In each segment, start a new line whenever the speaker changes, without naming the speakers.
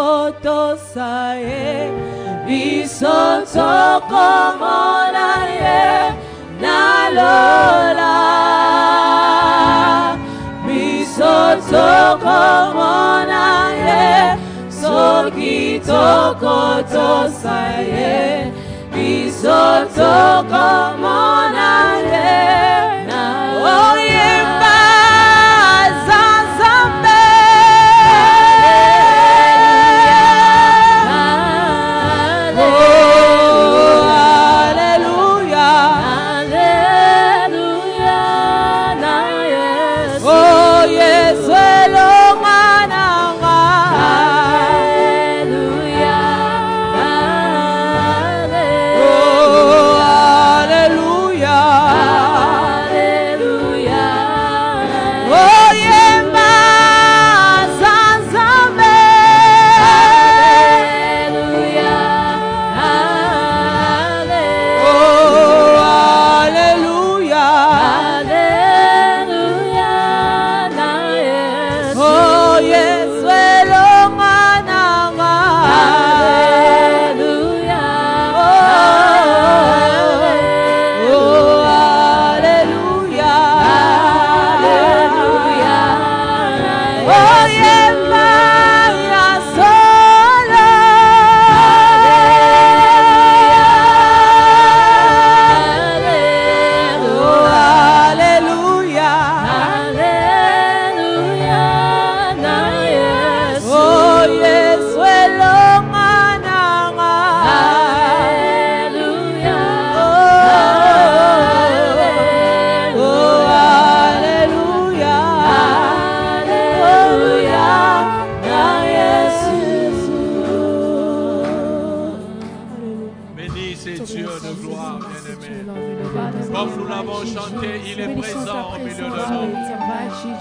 kotosaye bisoto komonaye nalola bisoto komonaye sokito kotosaye bisoto komonaye nalola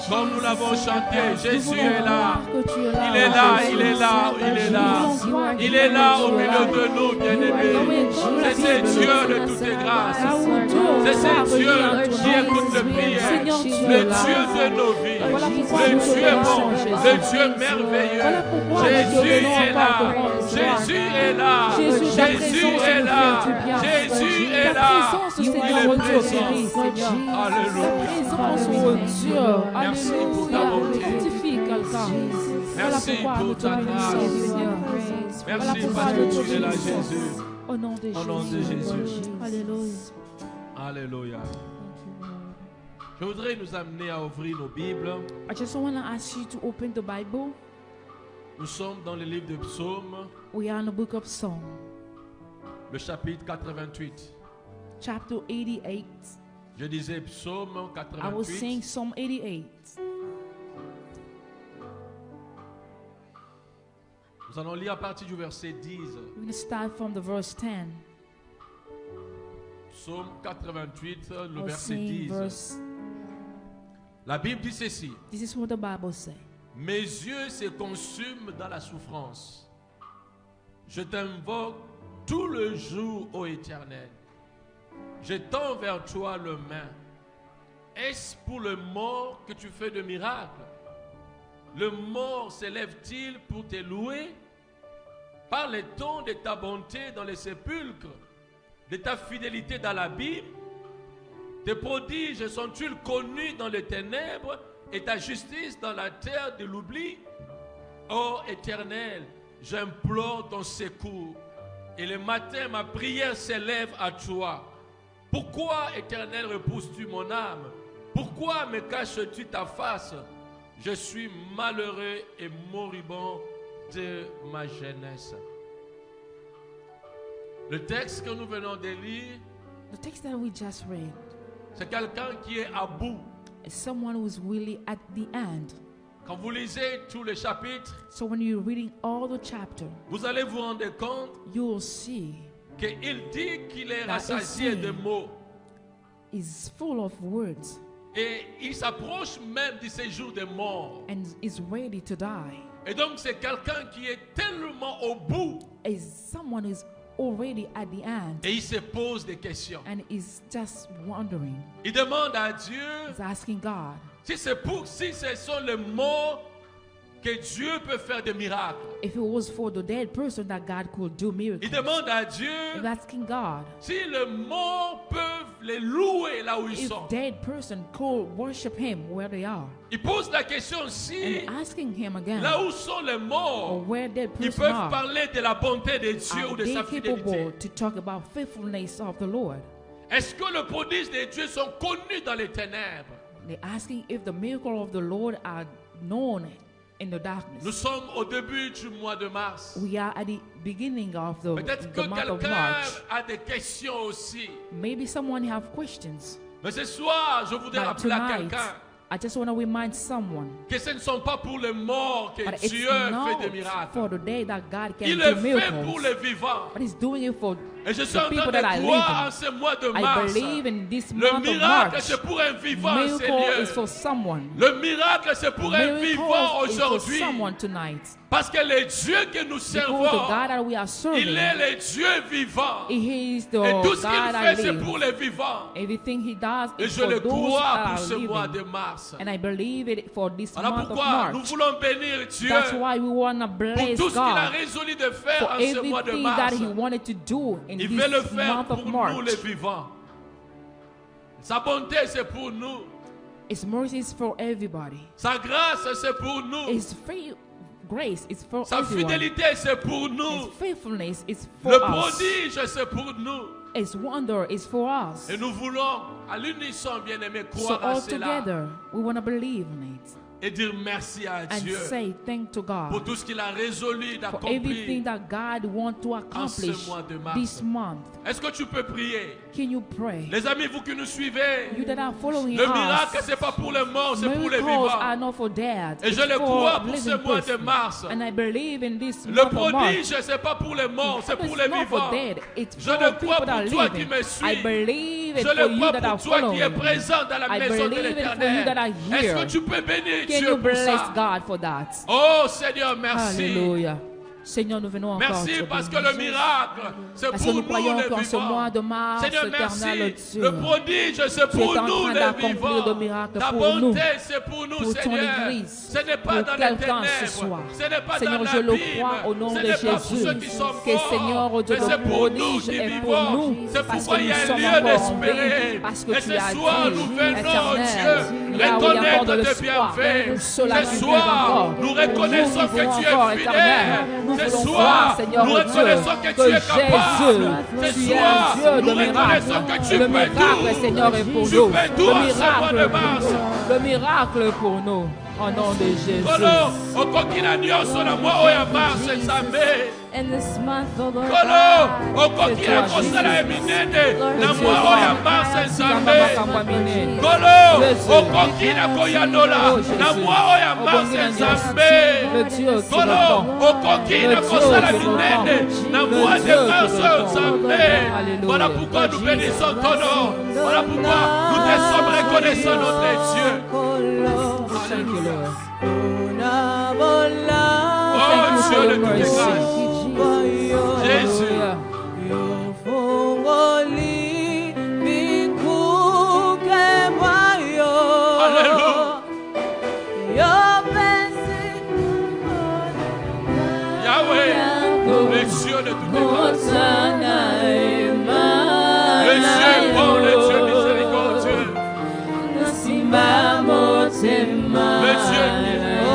Comme nous l'avons chanté, Jésus est là. Il est là, il est là, il est là. Il est là au milieu de nous, bien-aimés. C'est ce Dieu de toutes les grâces. C'est ce Dieu qui écoute le prière. Le Dieu de nos vies. Le Dieu bon, le Dieu merveilleux. Jésus est là. Jésus est là. Jésus est là. Jésus est là. Il est présent. Alléluia. Merci pour ta bonté. Merci pour ta grâce. Merci parce que tu es là, Jésus.
Au nom de
Jésus.
Alléluia.
Alléluia. Je voudrais nous amener à ouvrir nos Bibles.
I just want to ask you to open the Bible.
Nous sommes dans le livre de Psaumes.
We are in the book of Psalm.
Le chapitre 88.
Chapter 88.
Je disais Psaume 88.
I was saying Psalm 88.
Nous allons lire à partir du verset 10.
We're going to start from the verse 10.
Psaume 88, le verset 10. La Bible dit ceci.
This is what the Bible says.
Mes yeux se consument dans la souffrance. Je t'invoque tout le jour, ô Éternel. Je tends vers toi le main. Est-ce pour le mort que tu fais de miracles? Le mort s'élève-t-il pour te louer? Parle-t-on de ta bonté dans les sépulcres, de ta fidélité dans l'abîme? Tes prodiges sont-ils connus dans les ténèbres et ta justice dans la terre de l'oubli? Ô Éternel, j'implore ton secours et le matin ma prière s'élève à toi. Pourquoi, Éternel, repousses-tu mon âme? Pourquoi me caches-tu ta face? Je suis malheureux et moribond de ma jeunesse. Le texte que nous venons de lire,
the text that we just read,
c'est quelqu'un qui est à bout.
is someone who is really at the end.
Quand vous lisez tous les chapitres,
So when you're reading all the chapter,
vous allez vous rendre compte
you will see
qu'il dit qu'il est
That
rassasié
is
de mots.
is full of words
Et il s'approche même du séjour des morts.
and is ready to die.
Et donc c'est quelqu'un qui est tellement au bout.
Is someone who is already at the end
Et il se pose des questions.
and is just wondering.
Il demande à Dieu
Is asking God,
si ce sont les morts que Dieu peut faire des miracles,
If it was for the dead person that God could do
il
miracles,
demande à Dieu
if asking God
si les morts peuvent les louer là où ils
if
sont.
dead person could worship Him where they are,
Il pose la question si
and asking Him again,
là où sont les
or
morts,
where dead
ils
person
peuvent
are,
parler de la bonté de Dieu ou
are
de
they
sa
capable
fidélité.
to talk about faithfulness of the Lord?
Est-ce que le prodige de Dieu sont connus dans les ténèbres?
They're asking if the miracle of the Lord are known in the
Nous
darkness.
sommes au début du mois de mars.
We are at the beginning of the
Peut-être que
month of
quelqu'un
March.
a des questions aussi.
Maybe someone have questions.
Mais ce soir, je voudrais
But
rappeler à
tonight,
quelqu'un
I just want to remind someone
que ce ne sont pas pour les morts que
that it's
Dieu
not
fait des miracles.
for the day that God can
Il
do
le fait pour
miracles,
les vivants.
but He's doing it for
Et je suis
the
en train
people that are
de croire en
living.
ce mois de
I
mars.
believe in this
Le
month of
miracle,
March.
c'est pour un vivant,
Miracle is
Seigneur.
for someone.
Le miracle, c'est pour un vivant
Miracle is for
aujourd'hui.
someone tonight.
Parce que le Dieu que nous
Because the
servons,
God that we are
il
serving,
est le Dieu vivant.
He is the
Et tout ce
God
qu'il
that
fait, c'est
lives.
pour les vivants.
Everything He does
Et
is
je
for
le
those
crois
that
pour
are
ce mois de
living.
mars.
And I believe it for this
Voilà
month of
pourquoi nous
March.
voulons bénir Dieu
That's why we want to
pour
bless
tout ce qu'il a
God
résolu de faire
for
en ce mois de
everything that
mars.
He wanted to do in
Il veut le
this
faire
month
pour
of
nous
March.
les vivants. Sa bonté, c'est pour nous.
His mercy is for everybody.
Sa grâce, c'est pour nous.
His free grace is for
Sa
everyone.
fidélité, c'est pour
His
nous.
faithfulness is for
Le
us.
prodige, c'est pour nous.
His wonder is for us.
Et nous voulons, à l'unisson, bien-aimés,
So
croire à
all
cela
together, we want to believe in it
et dire merci à
and
Dieu
say thank to
pour
God
tout ce qu'il a résolu
for
d'accomplir.
everything that God wants to accomplish
mois de mars.
this month.
Est-ce que tu peux prier?
Can you pray?
Les amis, vous qui nous suivez,
You that are following
le miracle,
us,
c'est pas pour les morts, c'est pour les
miracles
vivants.
are not for dead.
Et
It's
je le
for
crois pour
living
ce mois de
person.
mars.
And I believe in this
Le
month of March.
prodige, c'est pas pour les morts, c'est
It's
pour les
not for
vivants.
dead. It's
Je
for
le crois
people that are
pour toi qui
living.
me suis.
I believe it
Je
for
le
you
crois
that are
pour toi qui es
following.
présent dans la
I
maison de
believe it for you
l'Éternel.
that are
Est-ce
here.
que tu peux bénir
Can
Dieu
you
pour
bless
ça?
God for that?
Oh Seigneur, merci.
Alléluia. Seigneur, nous venons encore
Merci
te
parce que
bénir.
le miracle, c'est
Parce que
pour
nous
nous
croyons
les
qu'en ce mois
vivants.
de mars,
Seigneur,
éternel
merci.
Dieu,
Le prodige, c'est
tu es
pour
en
nous
train
les
d'accomplir
vivants.
le miracle
Ta
pour nous,
bonté, c'est pour nous,
pour ton
Seigneur.
Église,
Ce n'est pas
pour
dans les
quelqu'un ce
ténèbres.
soir.
Ce n'est pas
Seigneur,
dans
je le
l'abîme.
crois au nom
Ce
de
n'est pas pour
Jésus,
ceux qui sont
que Seigneur,
morts.
Dieu,
Mais c'est
le
pour nous
prodige
qui
est pour
vivons.
nous,
C'est
parce
pourquoi
que
il y a
nous
un
sommes
lieu
encore en
d'espérer.
vie, parce que
Et
tu
ce
as
soir,
dit,
nous venons,
éternel,
Dieu,
là où il y a encore de
reconnaître tes
l'espoir,
bienfaits.
cela
Ce
qui vivent
soir,
encore.
nous reconnaissons que tu es
encore, éternel. Nous
fidèle. Ce
voulons
soir,
croire, Seigneur
nous
Dieu,
reconnaissons que tu es capable. Ce
tu es
soir,
un Dieu
nous
de miracles.
reconnaissons que tu
Le
peux
miracle,
tout.
Seigneur, est pour
Tu
nous.
fais tout
Le
en ce mois de
miracle pour
mars.
nous. Le miracle pour nous. Au nom de Jésus.
Kolo, okokina nyonso na mwa oyo ya mars nzambe.
In this month, oh Lord
Kolo,
God,
okokina kosala ya minene na mwa oyo ya mars nzambe.
Kolo.
Kolo, okokina koyanola na mwa oyo ya mars nzambe.
Le Dieu qui
Kolo,
répond.
okokina kosala minene na mwa de mars nzambe. Voilà pourquoi nous bénissons ton nom. Voilà pourquoi nous te sommes reconnaissants, notre Dieu.
Thank you, Lord.
Oh Dieu de toutes les grâces. Jésus.
Hallelujah.
Alléluia. Yahweh, le Dieu de toutes les grâces. Le Dieu est bon, le Dieu miséricordieux. Le Dieu miséricordieux.
Oh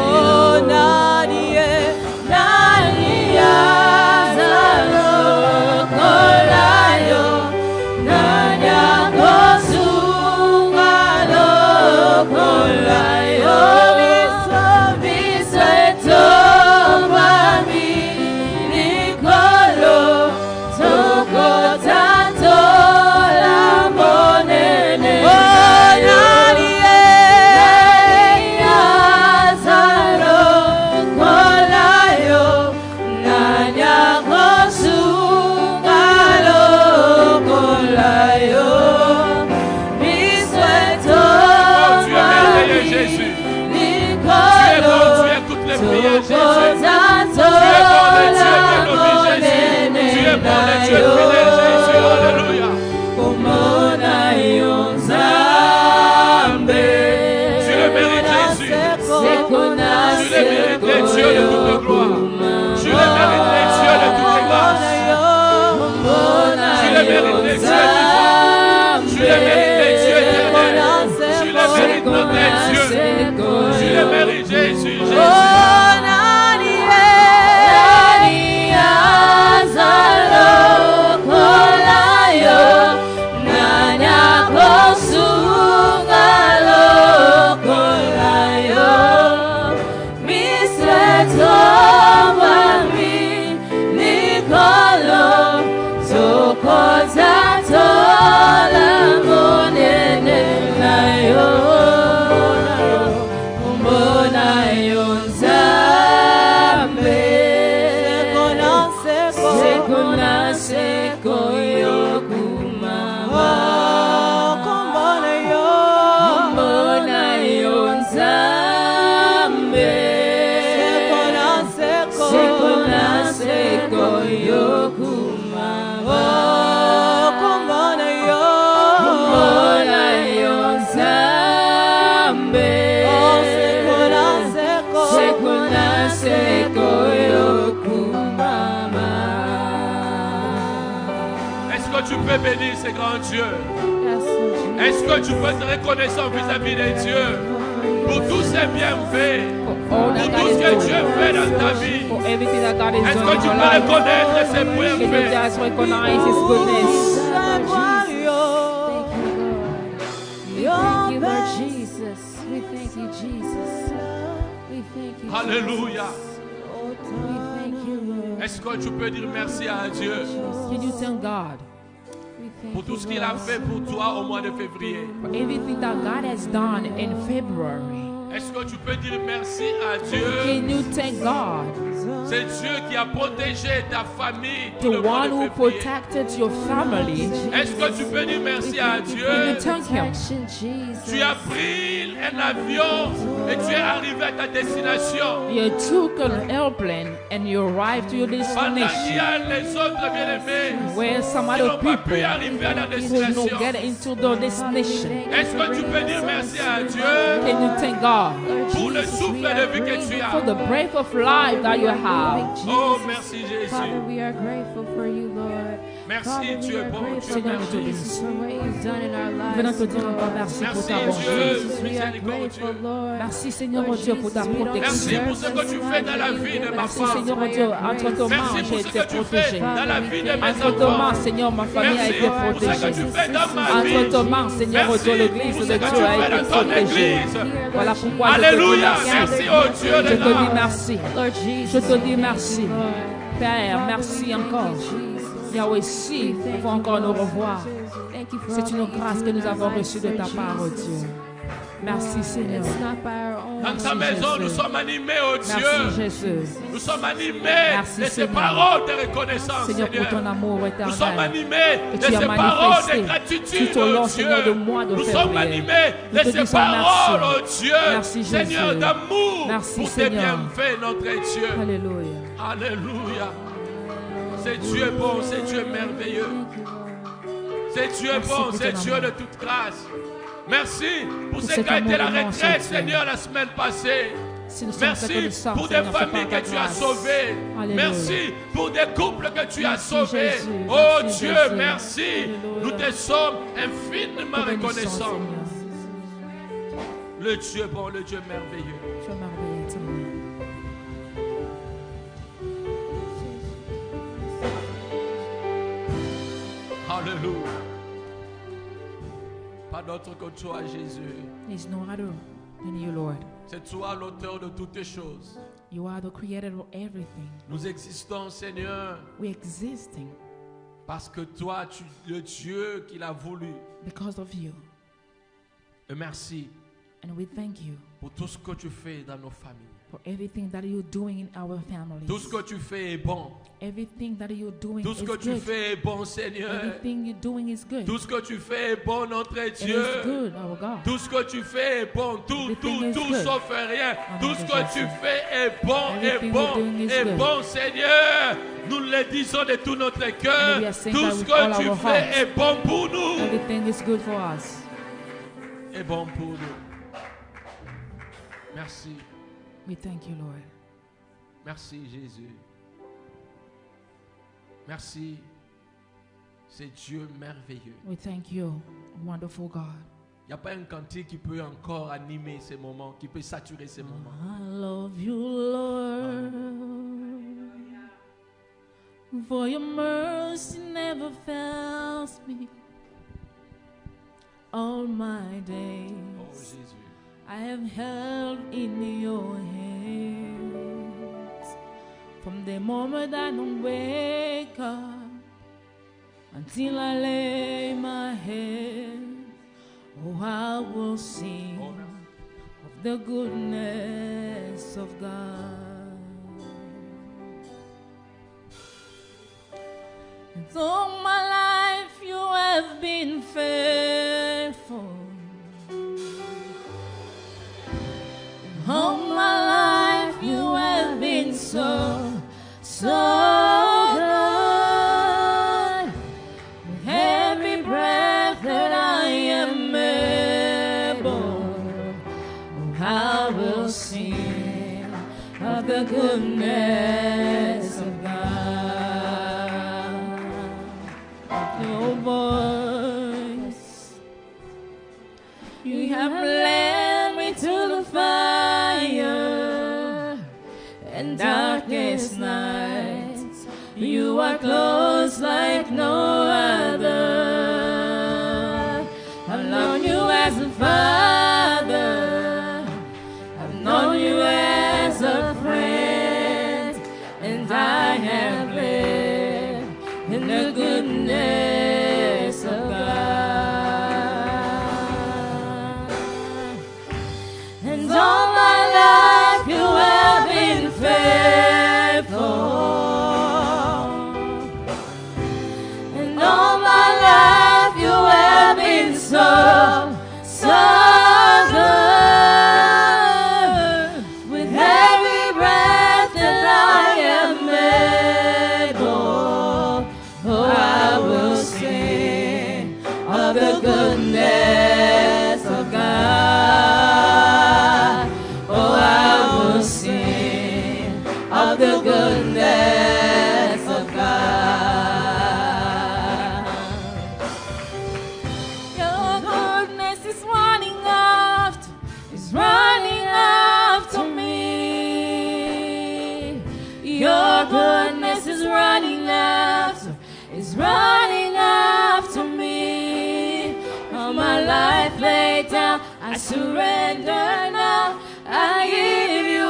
seko yokumama.
Kumona yo.
Kumona yo Nzambe. Sekona seko yokumama.
Est-ce que tu peux bénir ces grands dieux? Est-ce que tu peux être reconnaissant vis-à-vis des dieux pour tous ces bienfaits, pour tout ce que Dieu fait dans ta vie? Est-ce que tu peux reconnaître ses bienfaits? Alléluia. Est-ce que tu peux dire merci à Dieu
Can you thank God
pour tout ce qu'il a fait pour toi au mois de février?
for everything that God has done in February?
Est-ce que tu peux dire merci à Dieu?
Can you thank God,
C'est Dieu qui a protégé ta famille tout
the
le mois
one
de
who
février.
protected your family?
Est-ce que tu peux dire merci à
Can you
Dieu?
thank Him?
Tu as pris un avion et tu es arrivé à ta destination.
You took an airplane and you arrived to your
Pendant qu'il y
destination,
a les autres bien-aimés
where some
qui
other
n'ont pas pu
people
arriver à la
could not
destination.
get into their destination.
Est-ce que tu peux dire merci à Dieu
Can you thank God
pour le souffle de vie que tu
for
as?
the breath of life that you have?
Oh, merci Jésus.
Father, we are grateful for you, Lord.
Merci,
Father,
tu
we
es
are
bon, tu es
grateful
merveilleux.
for what you've done in our
Venons
lives,
te dire encore
Lord.
merci pour
Merci
ta bonté.
Dieu,
Jesus, we are
miséricordieux.
grateful, Lord.
Merci Seigneur mon Dieu pour ta
Merci
protection.
pour ce que tu fais dans la vie de ma
Merci
femme.
Seigneur mon Dieu, entre tes mains
Merci
j'ai
pour ce
été
que tu fais
protégée.
dans la vie de mes
Entre tes mains
enfants.
Seigneur ma famille a
Merci
été
pour ce que
protégée.
tu fais dans ma vie.
Entre tes mains Seigneur mon Dieu,
Merci
l'église
pour
de
ce que tu
Dieu a
fais
été
dans ton
protégée.
église.
Voilà pourquoi je te dis
Alléluia.
merci.
Merci au Dieu
Je
de
te dis
l'âme.
merci.
Lord Jesus,
Je te dis
we thank
merci.
you, Lord.
Père, merci encore. Yahweh, si nous pouvons encore nous revoir.
Thank you for
C'est
all
une
that you've
grâce
done
que
in
nous
our
avons
lives,
reçue de ta
Lord
part, oh
Jesus.
Dieu. Merci Seigneur.
It's not by our own.
Dans ta
Merci,
maison, nous
Jésus.
sommes animés au
Merci
Dieu.
Jésus.
Nous sommes animés
Merci,
de ces
Seigneur.
paroles de reconnaissance,
Seigneur, pour
Seigneur.
ton amour
Nous sommes
éternel.
animés
Que
de
tu as
ces paroles
manifesté
de gratitude,
tout au long,
oh
Seigneur,
Dieu.
de mois de
Nous sommes
février.
animés
Nous
de
te
ces
disons
paroles,
merci.
oh Dieu.
Merci,
Seigneur
Jésus.
d'amour,
Merci,
pour tes
Seigneur.
bienfaits, notre Dieu.
Alléluia.
Alléluia. C'est Dieu bon, c'est Dieu merveilleux. C'est Dieu
Merci
bon,
pour
c'est
ton
Dieu
amour.
de toute grâce. Merci pour ce
cet
qu'a été
amour
la
immense,
retraite,
Dieu.
Seigneur, la semaine passée.
Si nous sommes
Merci
reconnaissants,
pour des
Seigneur, c'est
familles
par ta
que tu as
grâce.
sauvées.
Alléluia.
Merci pour des couples que tu as
Merci,
sauvés.
Jésus.
Oh
Merci,
Dieu,
Jésus.
merci.
Alléluia.
Nous te sommes infiniment
Te bénissons,
reconnaissants.
Seigneur.
Le Dieu bon, le Dieu merveilleux.
Tu es merveilleux, Seigneur.
Alléluia. Pas d'autre que toi, Jésus.
There's no other than you, Lord.
C'est toi l'auteur de toutes choses.
You are the creator of everything.
Nous existons, Seigneur,
We're existing
parce que toi, tu es le Dieu qui l'a voulu.
because of you.
Et merci
And we thank you
pour tout ce que tu fais dans nos familles.
for everything that you're doing in our families.
Tout ce que tu fais est bon.
Everything that you're doing
Tout ce
is
que tu
good.
fais est bon, Seigneur.
Everything you're doing is good.
Tout ce que tu fais est bon, notre
It
Dieu.
is good, our God.
Tout ce que tu fais est bon. Tout,
Everything
tout,
is
tout
good.
sauf rien.
Amen.
Tout ce que tu fais est bon, est
Everything
bon,
you're doing is
est
good.
bon, Seigneur. Nous le disons de tout notre cœur.
And we are saying
Tout
that
ce
with all
que tu
our
fais
hearts.
est bon pour nous.
Everything is good for us.
Est bon pour nous. Merci.
We thank you, Lord.
Merci, Jésus. Merci. C'est Dieu merveilleux.
We thank you, wonderful God.
Il n'y a pas un cantique qui peut encore animer ces moments, qui peut saturer ces moments.
I love you, Lord, for your mercy never fails me. All my days
Oh Jésus.
I have held in your hands. From the moment I wake up until I lay my head, oh, I will sing
Oh,
of the goodness of God. And all my life you have been faithful. All my life you have been so goodness of God. Your voice, you have led me to the fire and darkest nights. You are close like no other. I've known you as a father. I've known you as a friend, and I have lived in the goodness of God. And all my life you have been faithful. And all my life you have been so, so good. With every breath that I am able, oh, I will sing of the goodness of God. Oh, I will sing of the goodness of God. Your goodness is running after me. Your goodness is running after me. All my life laid down, I surrender now. I give you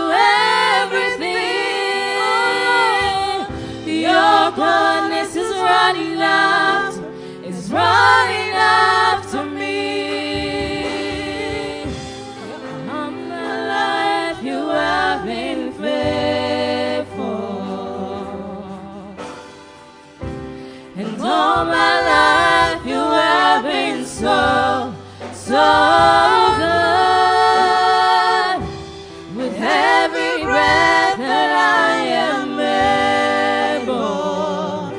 everything. Your goodness is running after me. All my life you have been faithful, and all my life you have been so, so good. With every breath that I am able,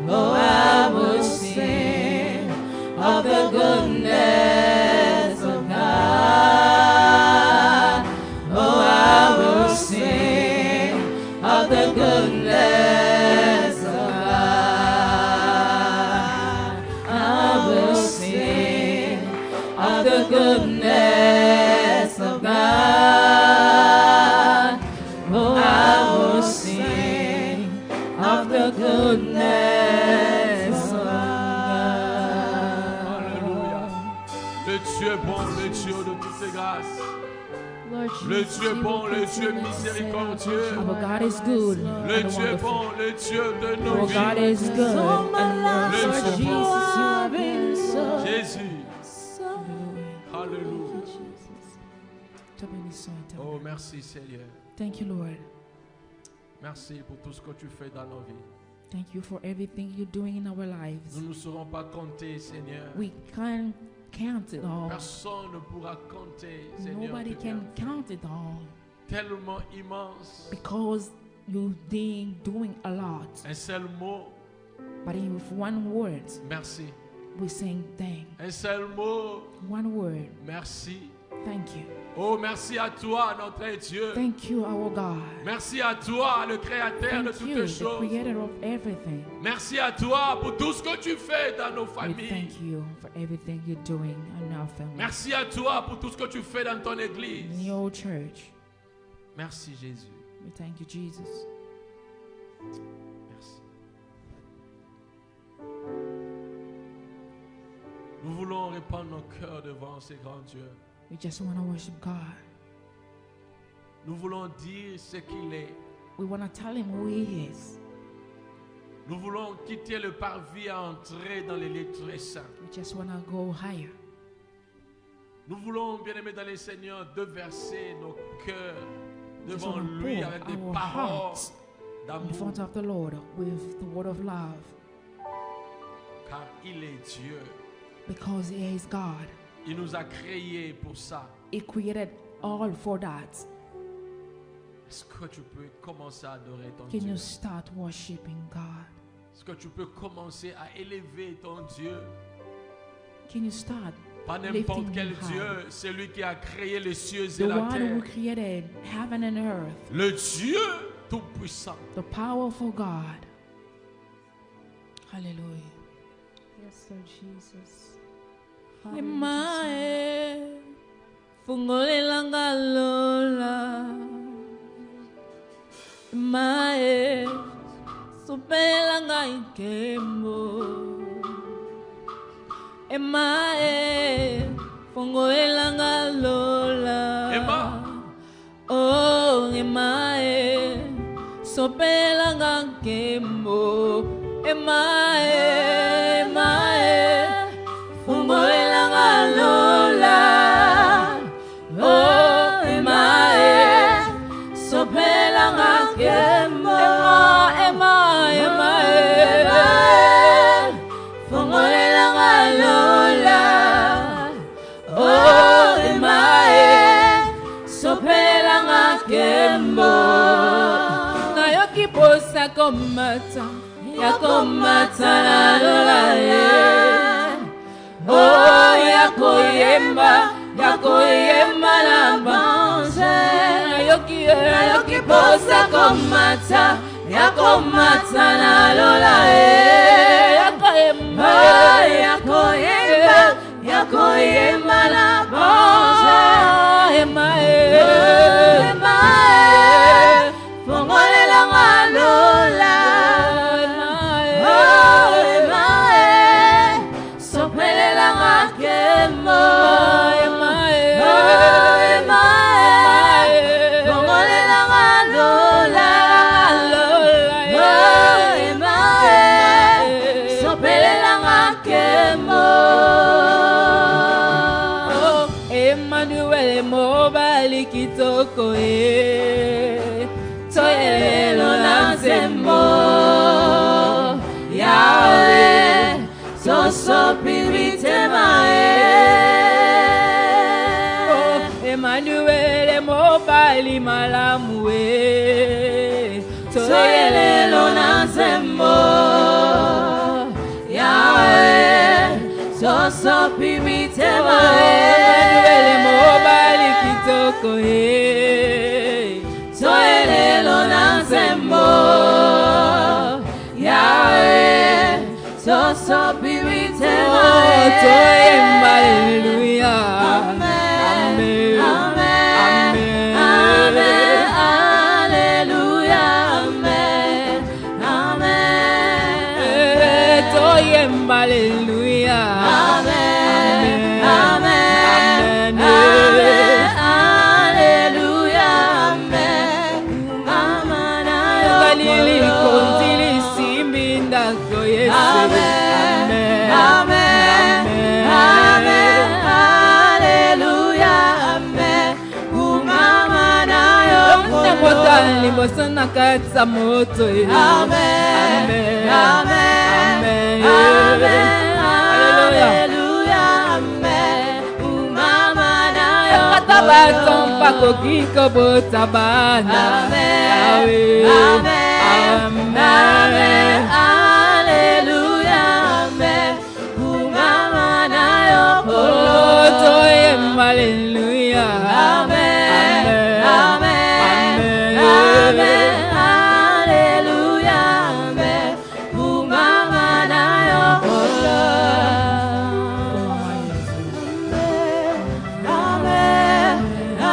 oh, I will sing of the goodness of God. Oh, I will sing of the goodness of God. I will sing of the goodness of God. Oh, I will sing of the goodness of
Alléluia.
God.
Le Dieu est bon, le Dieu de toutes les grâces.
Lord
Le
Jesus,
Dieu est
you
bon,
will
le Dieu
continue to
miséricordieux.
say, our God is good
Le
and
Dieu est
wonderful.
bon, le Dieu de nos
Our God
vies.
is good and
Le
Lord
Dieu
Jesus,
bon.
you have been so.
Jésus.
Hallelujah.
Alléluia.
Jesus. Te bénissons et te
Oh, merci Seigneur.
Thank you, Lord.
Merci pour tout ce que tu fais dans nos vies.
Thank you for everything you're doing in our lives.
Nous ne serons pas comptés, Seigneur.
We can't count it all.
Personne ne pourra compter, Seigneur.
Nobody
tes
can
bienfaits.
count it all
Tellement immense.
because you're doing a lot.
Un seul mot,
But in with one word,
merci.
we sing thank.
Un seul mot,
One word,
merci.
thank you.
Oh, merci à toi, notre Dieu.
Thank you, our God.
Merci à toi, le Créateur de
Thank you,
toutes
the
choses.
creator of everything.
Merci à toi pour tout ce que tu fais dans nos
We
familles.
thank you for everything you're doing in our family.
Merci à toi pour tout ce que tu fais dans ton
In
église.
your church.
Merci Jésus.
We thank you, Jesus.
Merci. Nous voulons répandre nos cœurs devant ces grands dieux.
We just want to worship God.
Nous voulons dire ce qu'il est.
We want to tell him who he is.
Nous voulons quitter le parvis et entrer dans les lieux très saints.
We just want to go higher.
Nous voulons, bien-aimés dans les Seigneurs, déverser nos cœurs
Just
devant
want to
lui
pour
avec des
our
paroles
hearts in
d'amour,
front of the Lord with the word of love,
car il est Dieu.
because he is God.
Il nous a créés pour ça.
He created all for that.
Est-ce que tu peux commencer à adorer ton
Can
Dieu?
you start worshiping God?
Est-ce que tu peux commencer à élever ton Dieu?
Can you start
Pas n'importe
lifting
quel
him high?
Dieu, c'est lui qui a créé les cieux et
The
la
one
terre.
who created heaven and earth,
Le Dieu Tout-Puissant.
the powerful God. Hallelujah.
Yes, Lord Jesus.
Emae, fungolela ngalola. Emae, supela ngaikembo. Emae, fungolela ngalola.
Emma.
Oh, emae, sopela ngaikembo. Emae, fungolela ngalola. Oh, emae, sopela ngaikembo. Emae, fungolela ngalola. Oh, emae, sopela ngaikembo. Nayoki posa komata. Yakomata na lola ye. Oh, yakoyemba na banze. Nayoki posa komata. Yakomata na lola ye. Yakoyemba na banze. Emae, fongolela ngalola. Kitoko toyelelo na nzembo Yahweh sosopibitema Emmanuel mobali malamu toyelelo na nzembo Yahweh sosopibitema Emmanuel mobali kitoko toyelelo na nzembo Yahweh sosopibitema toyemba haleluya amen amen amen haleluya amen amen toyemba haleluya amen amen amen haleluya amen amen galili konzili simbinda koyese amen amen amen haleluya amen umama nayo motali mosana katsa moto amen amen amen haleluya amen umama nayo katabaton pakokiko botabana amen amen haleluya amen umama nayo haleluya amen amen amen haleluya amen umama nayo amen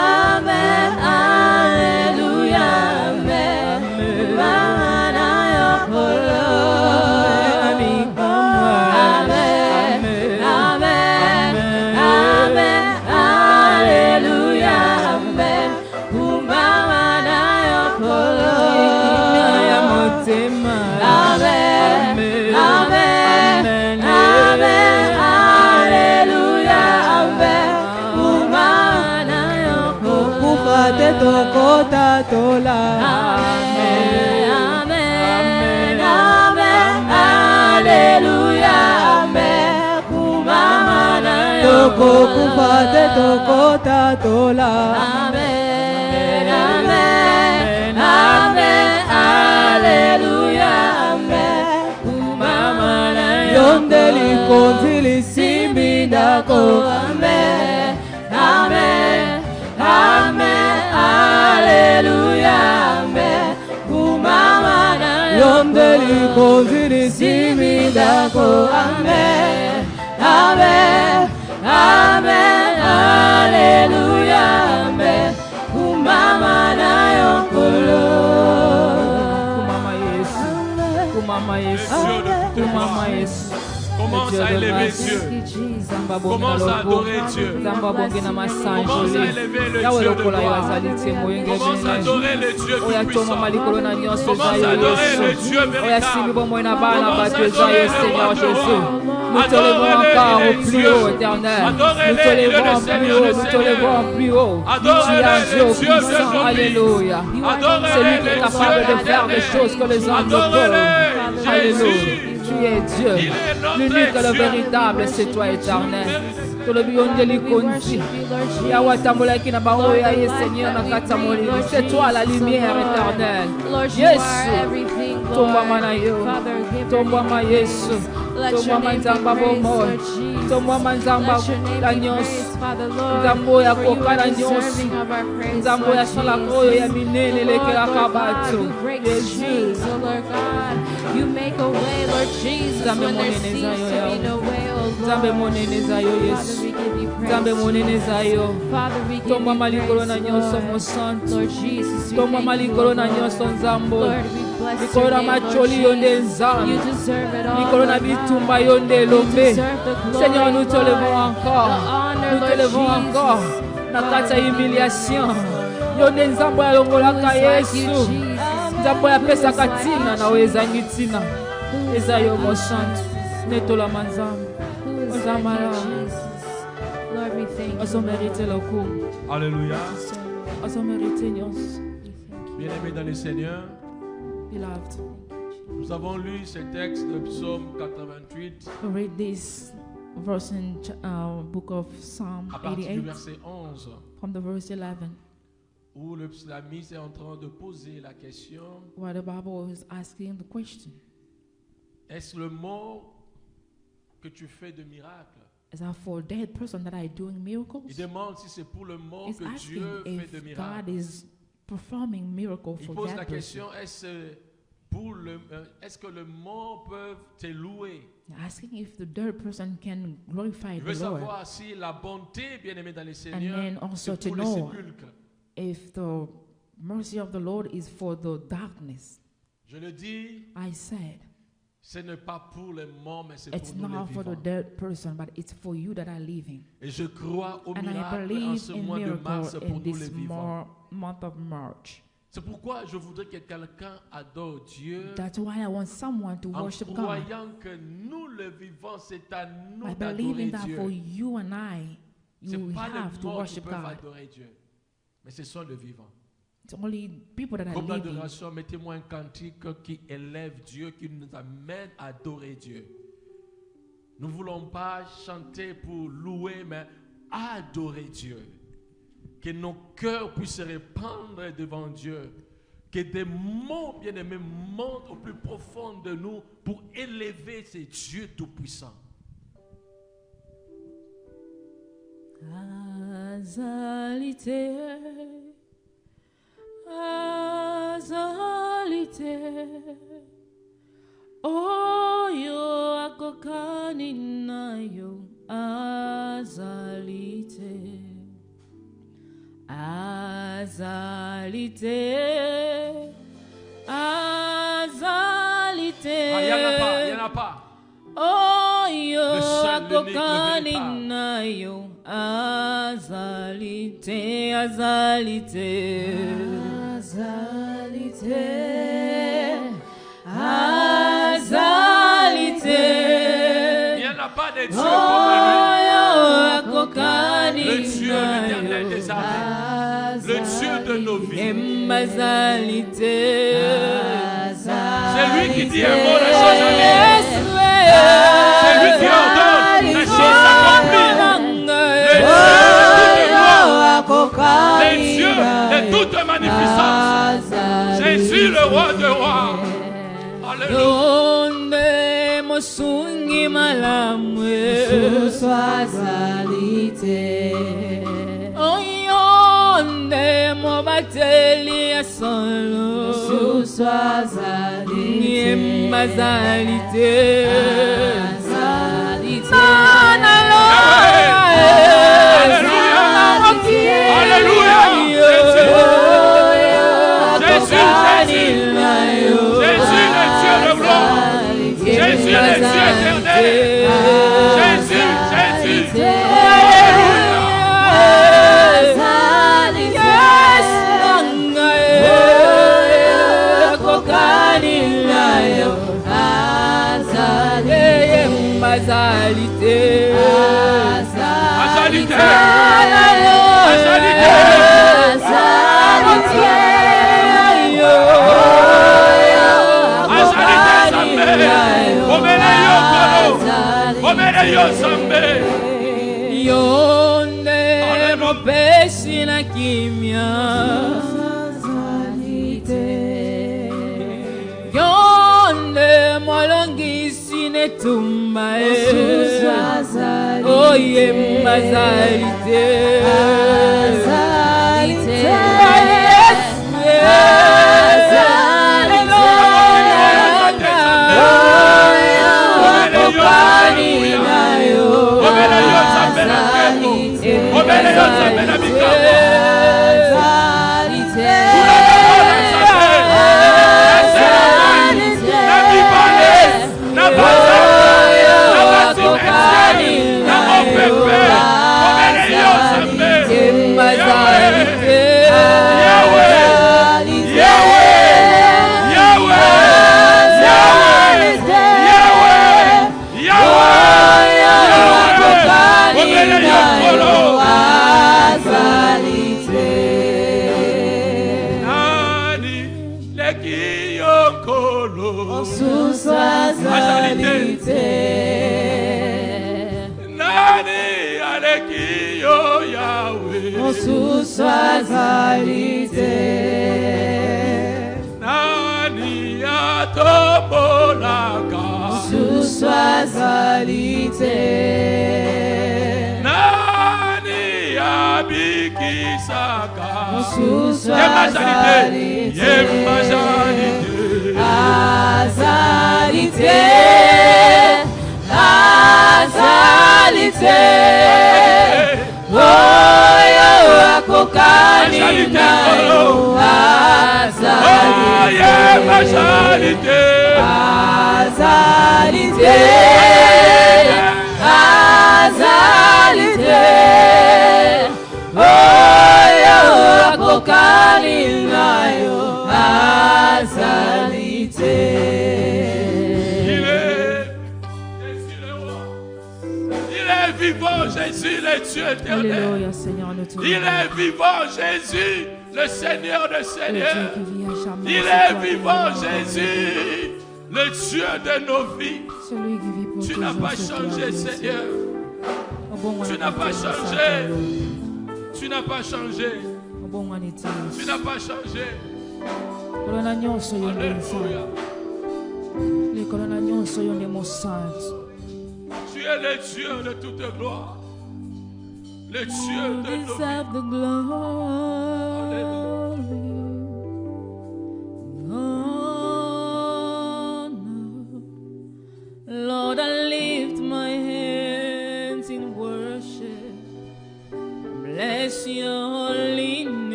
amen haleluya amen umama nayo
Tokota tola
amen amen amen haleluya amen kumama nayo
toko kufate tokota tola
amen amen amen haleluya amen kumama nayo
yondeli konzili simbindako
amen amen amen haleluya amen
likonzilisi mindako.
Amen, amen, amen, hallelujah, amen. Kumama na yokolo.
Kumama Yesu, kumama Yesu, kumama Yesu.
Commence à élever Dieu. Commence à adorer Dieu. Commence à élever le Dieu de gloire. Commence à adorer le Dieu tout-puissant. Commence à adorer le Dieu véritable. Commence à adorer le roi de roi.
Nous te levons encore au plus haut, éternel. Nous te levons plus haut. Tu es Dieu puissant, alléluia. C'est lui qui est capable de faire des choses que les hommes ne peuvent. Alléluia. Tu es Dieu. L'unique et le véritable, c'est toi, éternel. C'est toi la lumière éternelle. Yesu. Tomba mana yo. Tomba ma Yesu. Tomba manzamba bomo. Tomba manzamba la nyonso. Nzambo ya koka la nyonso. Nzambo ya sala koyo ya minene lekela kabatu. Yesu.
You make a way, Lord Jesus, when there seems to be no way, oh Lord. Father, we give you praise. Father, we give you praise. Lord Jesus, we thank you, Lord. Lord, we bless your name, Lord Jesus. You deserve it all, Lord God. You deserve the glory,
Seigneur, nous te
Lord.
levons encore. Nous te levons encore. Nakata humiliation. Yonde nzambo ya longolaka Yesu. Nzambo ya pesa katina na wezangi tina. Ezayo mosantu. Netola manzambo. Ozamara.
Lord, we thank you.
Ozo mérite le coup.
Alléluia.
Ozo mérite nyos.
Bien-aimés dans le Seigneur,
Beloved,
nous avons lu ce texte de Psaume 88
read this verse in book of Psalm
à partir du
88
verset 11,
from the verse 11,
où le psalmiste est en train de poser la question:
where the Bible is asking the question,
est-ce le mort que tu fais de miracle?
is that for a dead person that I doing miracles?
Il demande si c'est pour le mort
He's
que
asking
Dieu fait de
if
miracles.
God is performing miracle
Il
for
pose
that
la
person.
question: est-ce que le mort peut te louer?
Asking if the dead person can glorify
Il veut
the Lord,
savoir si la bonté, bien-aimé dans le
and
Seigneur,
then also
c'est
to
pour les
know
sépulcres.
if the mercy of the Lord is for the darkness.
Je le dis,
I said,
ce n'est pas pour les morts, mais c'est
it's
pour nous
not
les
for the
vivants.
dead person, but it's for you that are living.
Et je crois au
And I
miracle en
believe
ce
in
mois de mars
miracle
pour
in
nous les
this
vivants.
month of March.
C'est pourquoi je voudrais que quelqu'un adore Dieu
That's why I want someone to
en
worship God.
croyant que nous les vivants, c'est à nous
I believe
d'adorer
in that for
Dieu.
you and I,
Ce
you
n'est pas
have
les
to
morts qui
worship
peuvent
God.
adorer Dieu, mais ce sont les vivants.
It's only people that are
Comme
living.
l'adoration, mettez-moi un cantique qui élève Dieu, qui nous amène à adorer Dieu. Nous ne voulons pas chanter pour louer, mais adorer Dieu. Que nos cœurs puissent se répandre devant Dieu. Que des mots bien-aimés montent au plus profond de nous pour élever ce Dieu tout-puissant.
Azalite, azalite, oyo akokani nayo, azalite, azalite, azalite.
Ah, il n'y en a pas, il n'y en a pas.
Oyo
Le seul, l'unique, le
akokani
véritable.
nayo, azalite, azalite, azalite, azalite.
Il n'y en a pas de Dieu
Oyo
comme
akokani
lui. Le Dieu, l'éternel des armées. Le Dieu de nos vies.
Emazalite,
C'est lui qui dit un mot, les choses arrivent. C'est lui qui ordonne, les choses s'accomplissent. Le Dieu de toute magnificence. Jésus, le roi de rois. Alléluia.
Donde mosungi malamwe
Suswazalite.
oyonde mobateli asolo
Suswazalite.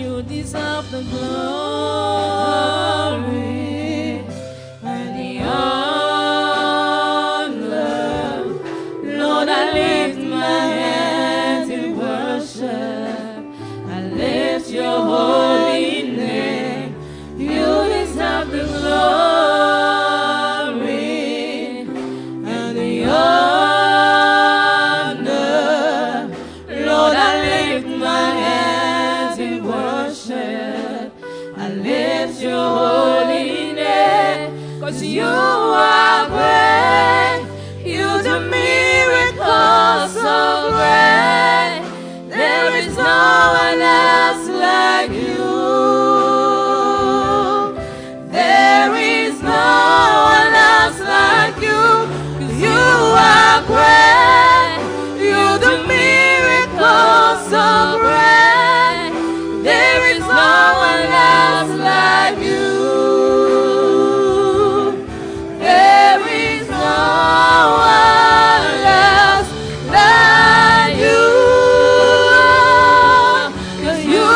You deserve the glory. the glory and the honor. Lord, I lift my hands in worship. I lift your holy name, 'cause you are great. You do miracles so great. There is no one else like you. There is no one else like you. 'Cause you are great. You do miracles so great. There is no one else like you. There is no one else like you. 'Cause you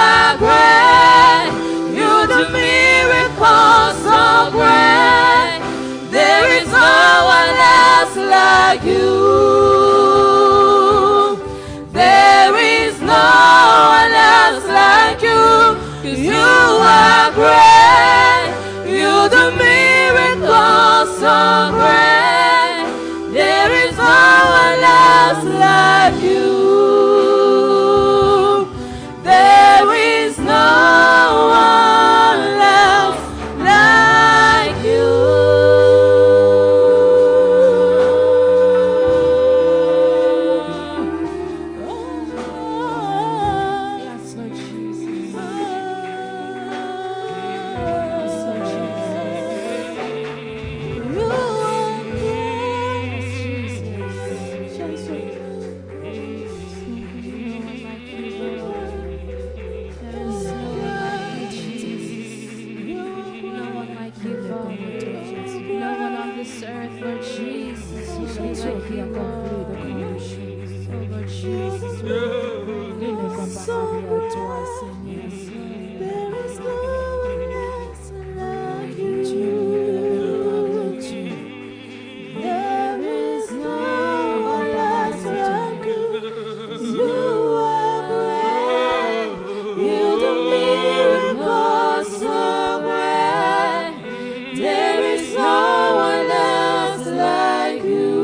are great. You do miracles so great. There is no one else like you. There is no one else like you. 'Cause you are great. You do miracles so great. There is no one else like you. There is no one else like you.
Yes, Lord Jesus. Yes, Lord No one like you, Lord. No one on this earth, Lord Jesus. Who is like you, Lord? Oh, Lord Jesus.
There is no one else like you. There is no one else like you. You are great. You do miracles so great. There is no one else like you.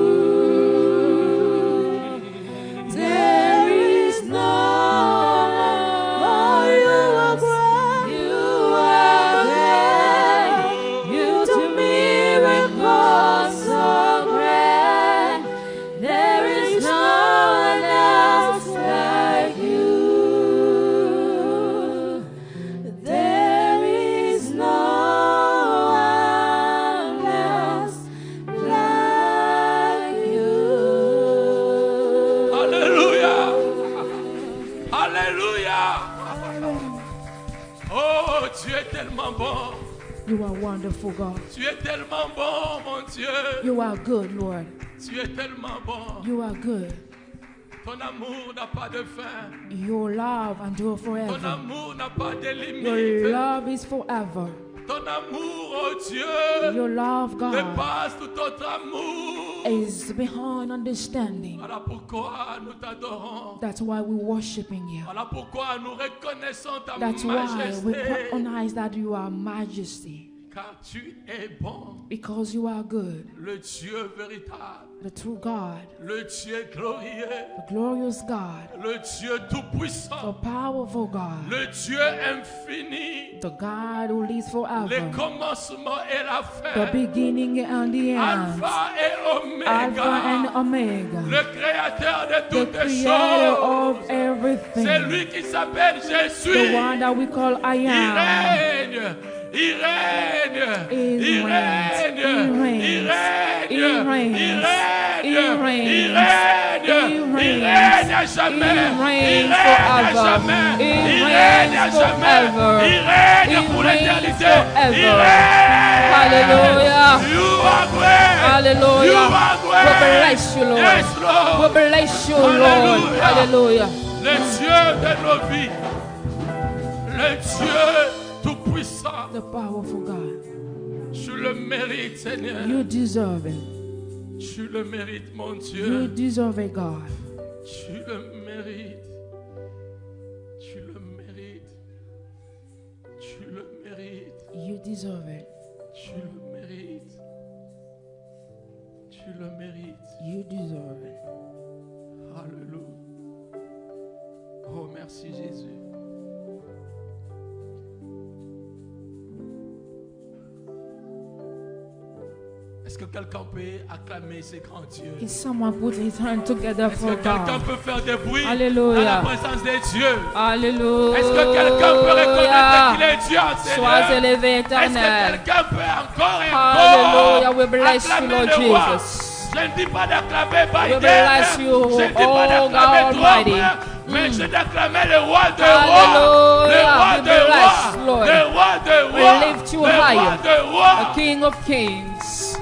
There is no one. You are great. You are great. You do miracles so great. There is no one else like you. There is no one else like you.
Alléluia. Alléluia. Oh, tu es tellement bon.
You are wonderful, God.
Tu es tellement bon, mon Dieu.
You are good, Lord.
Tu es tellement bon.
You are good.
Ton amour n'a pas de fin.
Your love endure
Ton
forever.
amour n'a pas de
Your
limite.
love is forever.
Ton amour, oh Dieu,
Your love, God,
dépasse tout autre amour.
is beyond understanding.
Voilà pourquoi nous t'adorons.
That's why we're worshiping you.
Voilà pourquoi nous reconnaissons ta
That's why we
majesté.
recognize that you are majesty.
Car tu es bon,
Because you are good,
le Dieu véritable,
the true God,
le Dieu glorieux,
the glorious God,
le Dieu
the
tout-puissant,
powerful God,
le Dieu infini,
the God who lives
le
forever,
commencement et la
the
fin,
beginning and the end,
Alpha et
Alpha and
Omega,
Omega,
le créateur de
the
toutes
creator of
choses. C'est
everything,
lui qui s'appelle Jésus.
the one that we call I
Il
am.
règne, il règne, il règne, il règne, il règne, il règne, il règne à jamais, il règne à jamais, il règne à jamais, il règne pour l'éternité, il règne.
Hallelujah.
You are great.
Hallelujah.
You are great.
We bless you, Lord.
Yes, Lord.
We bless you, Lord.
Hallelujah.
Hallelujah.
Le Dieu de nos vies, le Dieu tout-puissant.
The powerful God.
Tu le mérites, Seigneur.
You deserve it.
Tu le mérites, mon
You
Dieu.
deserve it, God.
Tu le mérites. Tu le mérites. Tu le mérites.
You deserve it.
Tu le mérites. Tu le mérites.
You deserve it.
Alléluia. Oh, merci Jésus. Est-ce que quelqu'un peut acclamer ses grands dieux?
Can someone put his hand together
Est-ce
for
que quelqu'un
God?
peut faire des bruits
Alléluia.
dans la présence des dieux?
Alléluia.
Est-ce que quelqu'un peut reconnaître qu'il est Dieu en
Sois
Seigneur?
élevé,
Est-ce que
éternel.
quelqu'un peut encore et
Hallelujah.
encore
We bless you,
acclamer
Lord
le roi?
Jesus.
Je ne dis pas d'acclamer
We
Biden,
bless you,
je ne dis pas
oh
d'acclamer
God Almighty.
Trump, mais je d'acclamer le roi de
Hallelujah.
rois, le roi
We
de
bless,
rois,
Lord.
le roi de
We
rois,
lift you
le roi
higher.
de
The
rois.
King of Kings.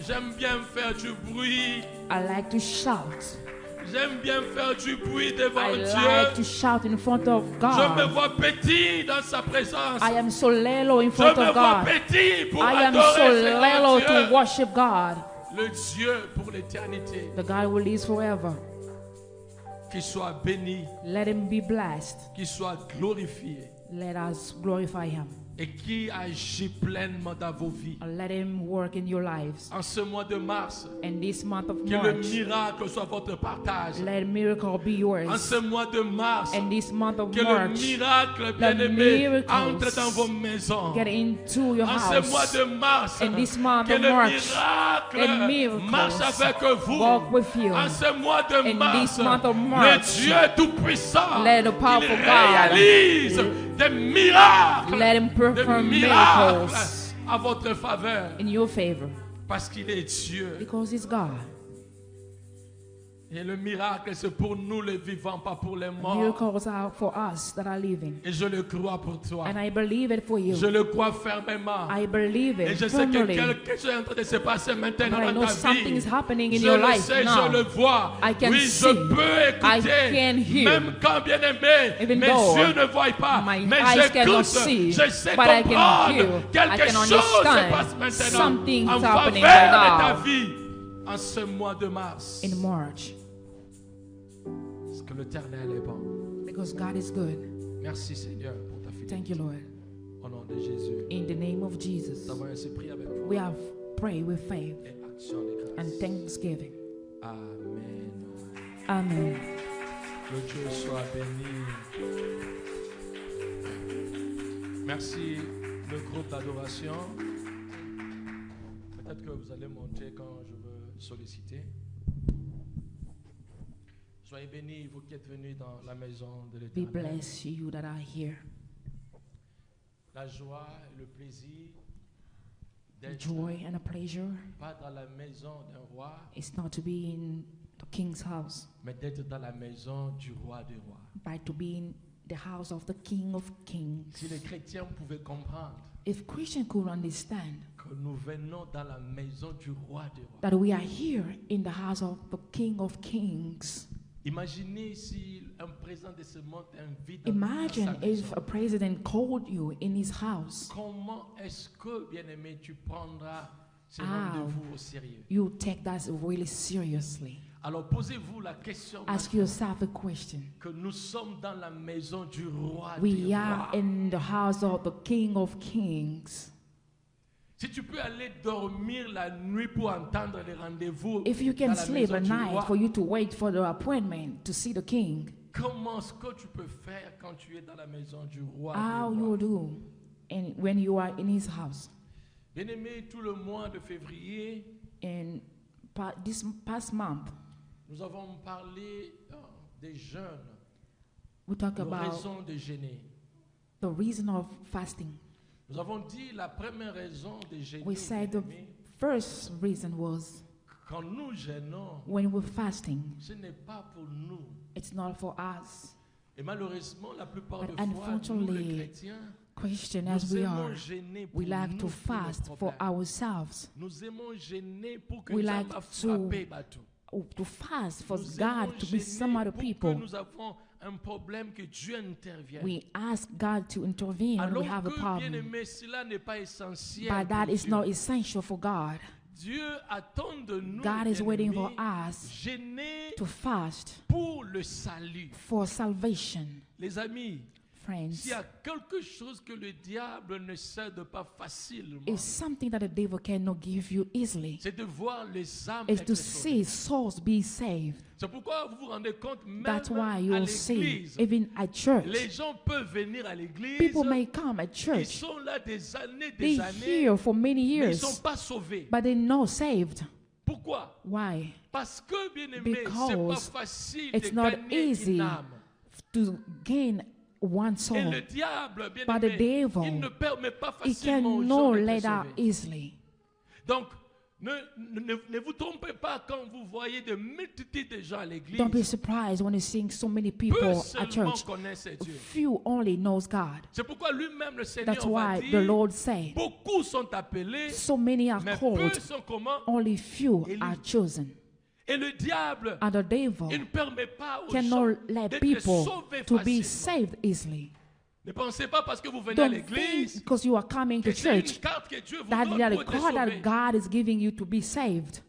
J'aime bien faire du bruit.
I like to shout.
J'aime bien faire du bruit devant
I
Dieu.
like to shout in front of
Je me
God.
vois petit dans sa présence.
I am so little in
Je
front
me
of
vois
God.
petit pour
I am
adorer
so
ce grand
little to
Dieu.
worship God.
Le Dieu pour l'éternité.
The God who lives forever.
Qu'il soit béni,
Let him be blessed.
qu'il soit glorifié
Let us glorify him.
et qui agit pleinement dans vos vies.
Let him work in your lives.
En ce mois de mars,
And this month of
que le
March,
miracle soit votre partage.
let miracle be
En
yours.
ce mois de mars,
And this month of
que le
March,
miracle, bien-aimé,
miracles
entre dans vos maisons.
get into your
En ce mois
house.
de mars,
And this month
que
of
le
March, and
miracle
miracles
marche avec vous.
walk with you.
En ce mois de
In
mars,
this month of
le
March,
Dieu Tout-Puissant,
let the
il
powerful God
réalise des miracles,
let him
des
perform
miracles
miracles
à votre faveur,
in your favor
parce qu'il est Dieu.
because he's God.
Et le miracle, c'est pour nous les vivants, pas pour les morts.
Miracles are for us that are living.
Et je le crois pour toi.
And I believe it for you.
Je le crois fermement.
I believe
Et
it
je sais que
firmly.
quelque chose est en train de se passer maintenant
But I
dans
know
ta
something is
vie.
happening in
Je
your
le
life
sais,
now.
je le vois.
I can
Oui,
see.
je peux écouter.
I can hear.
Même quand, bien aimé,
Even
mes
though
yeux ne voient pas.
my
Mais
eyes cannot
j'écoute.
see,
Je sais
but I can
comprendre.
hear. I
Quelque
can
chose se
understand.
passe maintenant
Something's
en
happening
faveur
right
de ta
now.
vie en ce mois de mars.
In March,
Parce que l'Éternel est bon.
because God is good.
Merci Seigneur pour ta fidélité.
Thank you, Lord.
Au nom de Jésus.
In the name of Jesus,
Nous avons ainsi prié avec vous.
we have prayed with faith
Et action de grâce.
and thanksgiving.
Amen.
Amen.
Que Dieu soit béni. Merci le groupe d'adoration. Peut-être que vous allez monter quand je veux solliciter. Soyez bénis, vous qui êtes venus dans la maison de
Be
l'Éternel.
blessed, you that are here.
La joie et le plaisir
The
d'être
joy and a pleasure
pas dans la maison d'un roi,
is not to be in the king's house,
mais d'être dans la maison du roi des rois.
but to be in the house of the King of Kings.
Si les chrétiens pouvaient comprendre
If Christians could understand
que nous venons dans la maison du roi des rois.
that we are here in the house of the King of Kings,
Imaginez si un président de ce monde t'invite dans
imagine
sa maison.
if a president called you in his house.
Comment est-ce que, bien-aimé, tu prendras ce
Ah.
rendez-vous au sérieux?
You take that really seriously.
Alors posez-vous la question
Ask yourself a question.
que nous sommes dans la maison du roi
We
des
are
rois.
in the house of the King of Kings.
Si tu peux aller dormir la nuit pour entendre les rendez-vous
If you
dans
can
la
sleep
maison
at
du
night
roi,
for you to wait for the appointment to see the king,
comment est-ce que tu peux faire quand tu es dans la maison du roi
how
des
you
rois?
do and when you are in his house.
Bien-aimé, tout le mois de février,
And this past month,
nous avons parlé des jeûnes,
we talk
de
about
raison de jeûner.
the reason of fasting.
Nous avons dit la première raison de jeûner,
We said the
bien-aimé,
first reason was
quand nous jeûnons,
when we're fasting,
ce n'est pas pour nous.
it's not for us.
Et malheureusement, la plupart
But
des fois, nous les
unfortunately,
chrétiens,
Christian
nous
as we
aimons
are,
jeûner pour
we like
nous,
to
pour nos
fast for
problèmes.
ourselves,
Nous aimons jeûner pour que
We
Dieu
like
va
to-
frapper bateau.
to fast for
Nous
God
aimons
to be
jeûner
some other
pour que
people.
nous avons un problème que Dieu intervienne.
We ask God to intervene when
Alors
we have a
que, bien
problem.
aimé, cela n'est pas essentiel.
But that
pour
is
Dieu.
not essential for God.
Dieu attend de nous,
God is waiting for
bien-aimés,
us
jeûner
to fast
pour le salut.
for salvation.
Les amis,
friends,
s'il y a quelque chose que le diable ne cède pas facilement,
is something that the devil cannot give you easily.
c'est de voir les âmes
Is
être
to
sauvées.
see souls be saved.
C'est pourquoi vous vous rendez compte, même
That's why
à
you'll see,
l'église,
even at church,
les gens peuvent venir à l'église,
people may come at
ils
church.
sont là des années,
They
des années,
hear for many
mais ils ne
years,
sont pas sauvés.
but they're not saved.
Pourquoi?
Why?
Parce que, bien aimé, c'est pas
Because
facile
it's
de
not
gagner
easy
une âme.
to gain one
Et
soul.
le diable, bien
But the
aimé,
devil,
il ne permet pas
He
facilement aux gens
cannot
d'être
let out
sauvés.
easily.
Donc, ne vous trompez pas quand vous voyez de multitudes de gens à l'église.
Don't be surprised when you see so many people
Peu
at
seulement
church.
connaissent Dieu.
Few only knows God.
C'est pourquoi lui-même, le Seigneur,
That's
va
why
dire,
the Lord said,
beaucoup sont appelés,
so many are
mais
called,
peu sont comment?
only few
Élus.
are chosen.
Et le diable,
And the devil
il ne permet pas aux
cannot
gens
let
d'être
people
sauvés
to be
facilement.
saved easily.
Ne pensez pas parce que vous venez à
Don't think
l'église
because you are coming to
que c'est
church
une carte que Dieu vous
that
donne
the
pour être
card that
sauvé.
God is giving you to be saved.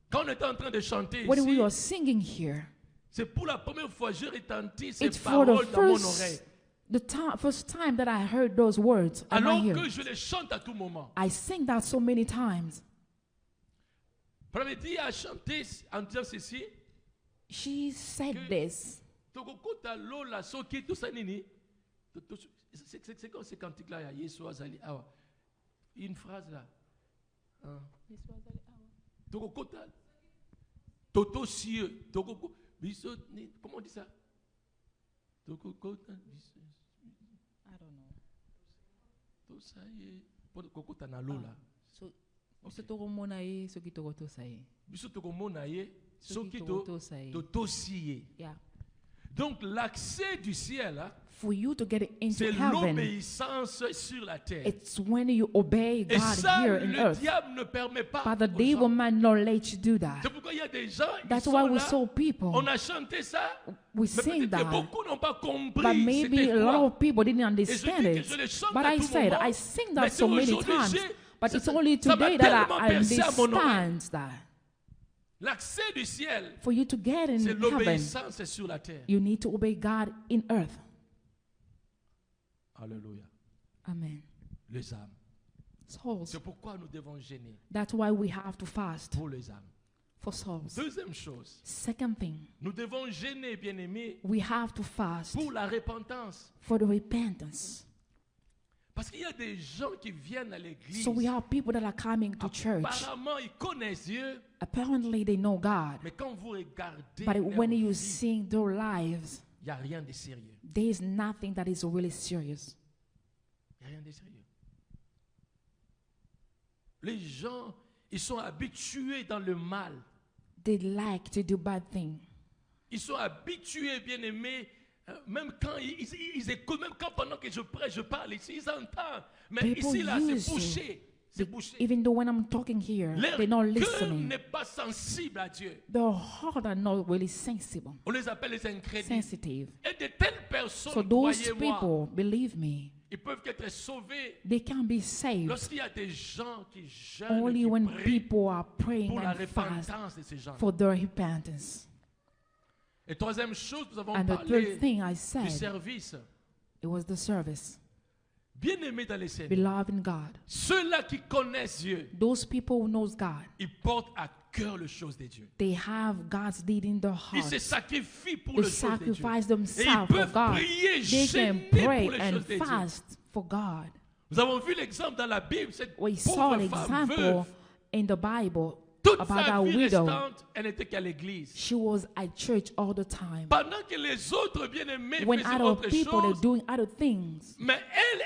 Quand on était en train de chanter
When we
ici,
are singing here,
c'est pour la première fois que j'ai retenti ces
it's for the
paroles dans mon oreille.
first time that I heard those words in my
Alors
ear.
que je les chante à tout moment.
I sing that so many times.
Premier a chanté en disant ceci.
She said
Que-
this.
Tokokuta lola soki tosanini. C'est comme ces cantiques-là, il y a Yesu azali awa. Une phrase là. Hein. Tokokuta. Toto sieux. Tokoko. Biso. Comment on dit ça? Tokokuta.
I don't know.
Tosaye. Tokokuta na lola.
So, biso tokomona ye soki tokotosa ye.
Biso tokomona ye.
Soki
Soki
tokotosa ye.
tosiye.
Yeah.
Donc l'accès du ciel, hein,
For you to get into
c'est
heaven,
l'obéissance sur la terre.
it's when you obey
Et
God
ça,
here in
le
earth.
diable ne permet pas.
But the
aux
devil
gens.
might not let you do that.
C'est pourquoi il y a des gens qui
That's
sont
why we
là.
saw people.
On a chanté ça,
We
mais
sing
peut-être que
that.
beaucoup n'ont pas
But
compris
maybe
c'était
a lot
quoi.
of people didn't
Et je
understand
dis que
it.
je le chante
But
à
I
tout
said,
moment.
I sing
Mais
that
c'est
so many
aujourd'hui,
times. But
ça-
it's only
ça m'a
today that
tellement
I
percé à mon oreille.
understand that.
L'accès du ciel,
For you to get in
c'est
heaven,
l'obéissance sur la terre.
you need to obey God in earth.
Alléluia.
Amen.
Les âmes.
Souls.
C'est pourquoi nous devons gêner
That's why we have to fast
pour les âmes.
for souls.
Deuxième chose,
Second thing,
nous devons gêner, bien-aimés,
we have to fast
pour la repentance.
for the repentance.
Parce qu'il y a des gens qui viennent à l'église.
So we have people that are coming to church.
Apparemment, ils connaissent Dieu,
Apparently they know God.
mais quand vous regardez
But
leur
when you
vie,
see their lives,
il n'y a rien de sérieux.
there is nothing that is really serious.
Il n'y a rien de sérieux. Les gens, ils sont habitués dans le mal.
They like to do bad things.
Ils sont habitués, bien-aimés, même quand ils écoutent, même quand pendant que je prêche, je parle ici, ils entendent. Mais
People
ici, là,
use
c'est bouché. C'est bouché.
Even though when I'm talking here,
Leur
they're not
cœur
listening.
n'est pas sensible à Dieu.
Their heart are not really sensible,
On les appelle les incrédules.
sensitive.
Et de telles personnes,
So those
croyez-moi,
people, believe me,
ils peuvent être sauvés
they can be saved
lorsqu'il y a des gens qui jeûnent,
only
qui
when
prient
people are praying
pour la
and fast
repentance de ces gens.
for their repentance.
Et troisième chose, nous avons
And the
parlé
third thing I
du
said,
service.
it was the service.
Bien-aimés dans les Seigneurs,
Beloved in God.
ceux-là qui connaissent Dieu,
Those people who knows God,
ils portent à cœur les choses de Dieu.
they have God's deed in their
Ils se
heart.
sacrifient pour
They
les choses de Dieu.
sacrifice
Et ils
themselves for
peuvent
God.
prier,
They can
gêner
pray
pour les
and
choses de Dieu.
fast for God.
Nous avons vu l'exemple dans la Bible, cette
We saw
pauvre
an
femme
example
veuve.
in the Bible
Toute
about
sa
a
vie
widow.
restante, elle n'était qu'à l'église.
She was at church all the time.
Pendant que les autres bien-aimés
When
faisaient
other
autre
people are
chose,
doing other things,
mais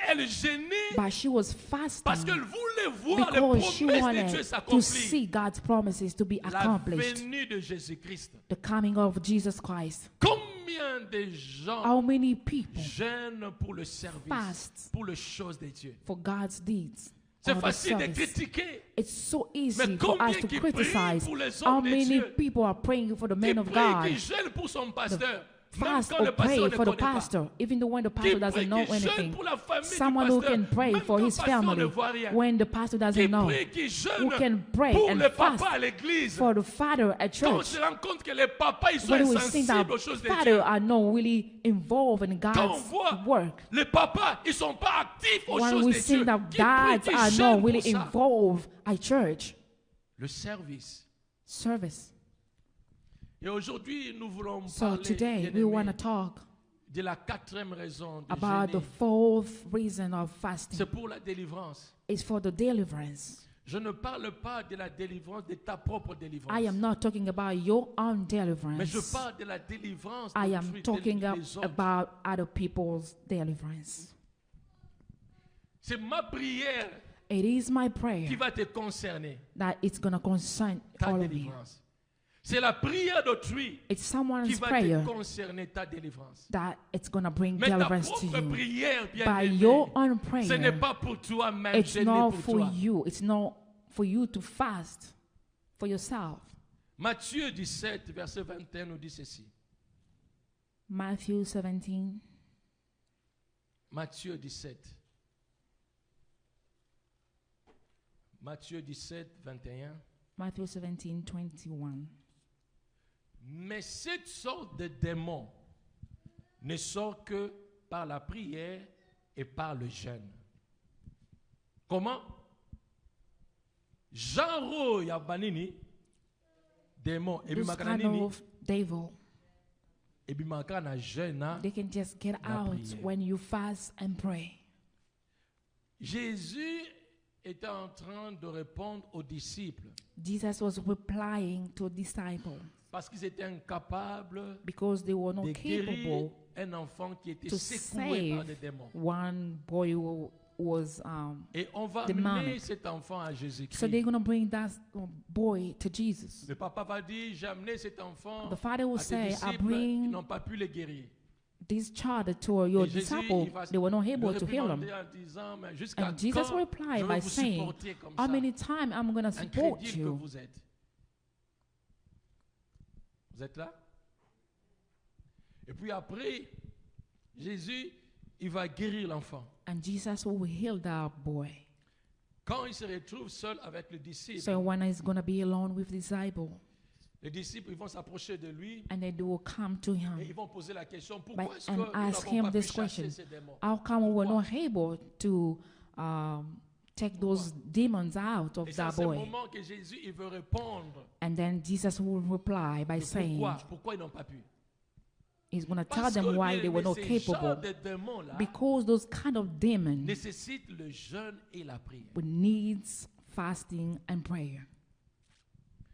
elle gênait
but she was
parce
fasting
qu'elle voulait voir les
because she
promesses de Dieu
wanted to
s'accomplir.
see God's promises to be
La
accomplished.
venue de Jésus-Christ.
The coming of Jesus Christ.
Combien de gens
How many people
gênent pour le service,
fast
pour les choses de Dieu?
for God's deeds?
C'est
or the
facile de
service?
critiquer.
It's so easy
Mais
for
combien
us to
qui prient
criticize
pour les
how
hommes de
many
Dieu?
people are praying for the
Qui
men of
prie,
God,
qui gêne pour son pasteur.
fast
quand
or
le pasteur
pray
ne
for the
connaît pas.
pastor, even though when the
Qui
pastor
prie,
doesn't know
qui jeûne
anything.
pour la famille du
Someone who
pasteur,
can pray
même
for
quand
his
le pasteur ne
family
voit rien.
when the pastor
Qui
doesn't know.
prie, qui jeûne
Who can pray
pour
and
le
fast
papa à l'église.
for the father at
Quand on
church.
se rend compte que les papas ils sont
When we think that
insensibles aux choses de
father
Dieu.
are not really involved in
Quand on
God's
voit
work.
les papas ils sont pas actifs aux
When
choses
we
de
think
Dieu.
that
Qui prie,
dads
qui
are
jeûne
not
pour
really
ça.
involved at church
Le service.
service.
Et aujourd'hui, nous voulons
So
parler
today we
bien-aimés,
want to talk
de la quatrième raison de
about the
jeûner.
fourth reason of fasting.
C'est pour la délivrance.
It's for the deliverance.
Je ne parle pas de la délivrance, de ta propre délivrance.
I am not talking about your own
Mais je
deliverance.
parle de la délivrance
I
d'autrui,
am talking
des autres.
about other people's deliverance.
C'est ma prière
It is my
qui
prayer
va te concerner,
that it's going to concern
ta
all of you.
délivrance. C'est la prière d'autrui
It's
qui
someone's
va
prayer
te concerner, ta délivrance.
that it's going to bring
Mais ta
deliverance to
propre
you.
prière, bien
By
aimé,
your own
ce n'est
prayer,
pas pour toi-même,
it's
jeûner
not
pour
for
toi.
you. It's not for you to fast for yourself.
Matthieu 17, verset 21 nous dit ceci.
Matthew 17.
Matthieu 17. Matthieu 17, 21.
Matthew 17, 21.
Mais cette sorte de démon ne sort que par la prière et par le jeûne. Comment? Genre ya banini démon
This
ebimaka
kind
nini
of devil,
ebimaka na jeûne na.
they can just get
La
out
prière.
when you fast and pray.
Jésus était en train de répondre aux disciples
Jesus was replying to a disciple
parce qu'ils étaient incapables
because they were
de
not
guérir
capable
un enfant qui était
to
secoué par
save
des démons.
one boy who was
Et on va
demonic.
amener cet enfant à Jésus-Christ.
so they're going to bring that boy to Jesus.
Le papa va dire, j'ai amené cet enfant
The father will
à tes
say, I
disciples, ils
bring
n'ont pas pu le guérir.
this child to your
Et Jésus,
disciple.
il va
They were not
le
able to heal him.
réprimander en disant, mais jusqu'à
And Jesus
quand
replied
je
by
vais vous
saying,
supporter comme
how
ça,
many times I'm going to support
incrédule que
you?
vous êtes. Vous êtes là? Et puis après, Jésus, il va guérir l'enfant.
And Jesus will heal that boy.
Quand il se retrouve seul avec le disciple,
So when he's going to be alone with the disciple,
les disciples ils vont s'approcher de lui
and then they will come to
et
him
ils vont poser la question, pourquoi est-ce que
and
nous
ask
n'avons
him
pas pu
this
chasser
question.
ces démons?
How come we were
Pourquoi?
not able to take those demons out of
Et ça,
that
c'est le
boy?
moment que Jésus il veut répondre.
And then Jesus will reply by
Mais
saying,
pourquoi ils n'ont pas pu?
he's going to tell
Parce
them
que
why they were not
ces genres
capable.
de démons-là
Because those kind of demons
nécessitent le jeûne et la prière.
needs fasting and prayer.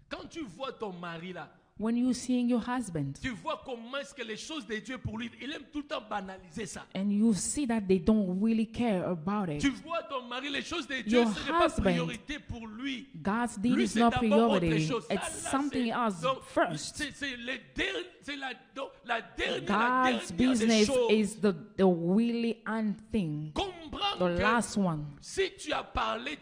Quand tu vois ton mari là,
When you seeing your husband
tu vois comment est-ce que les choses de Dieu pour lui, il aime tout le temps banaliser ça.
and you see that they don't really care about
Tu
it,
vois ton mari, les choses de Dieu,
Your
ce n'est pas
husband,
priorité pour lui.
God's deed
Lui,
is
c'est
not
d'abord autre
priority.
chose.
It's
Ça, là,
something
c'est-
else
donc,
first.
c'est la dernière
God's
des
business
choses.
is the really end thing,
Comprends
the
que
last one.
si tu as parlé,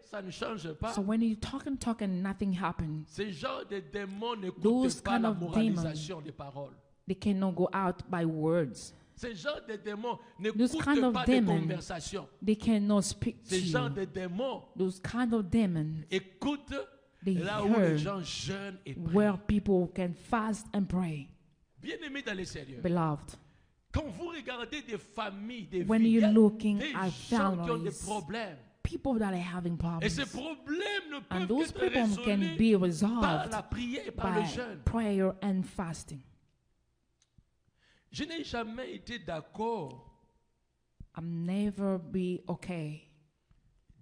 ça ne change pas.
So when you talk and nothing happens,
Ces genres de démons
Those
n'écoutent pas
kind
la
of
moralisation des paroles.
they cannot go out by words.
Ces genres de démons
Those kind
n'écoutent
of
pas des
demons,
conversations.
they cannot speak to
Ces genres
you.
de démons
Those kind of demons
écoutent
They
là où les
heard
gens jeûnent et prient.
where people can fast and pray.
Bien aimé dans les sérieux.
Beloved,
Quand vous regardez des familles, des
when
vies, il y
you're
a
looking
des
at
gens qui ont des
families,
problèmes.
people that are having
Et ces
problems,
problèmes ne
and
peuvent
those
être
people can
résolus
be
par
resolved
la prière et par le
by
jeûne.
prayer and fasting.
Je n'ai jamais été d'accord
I'll never be okay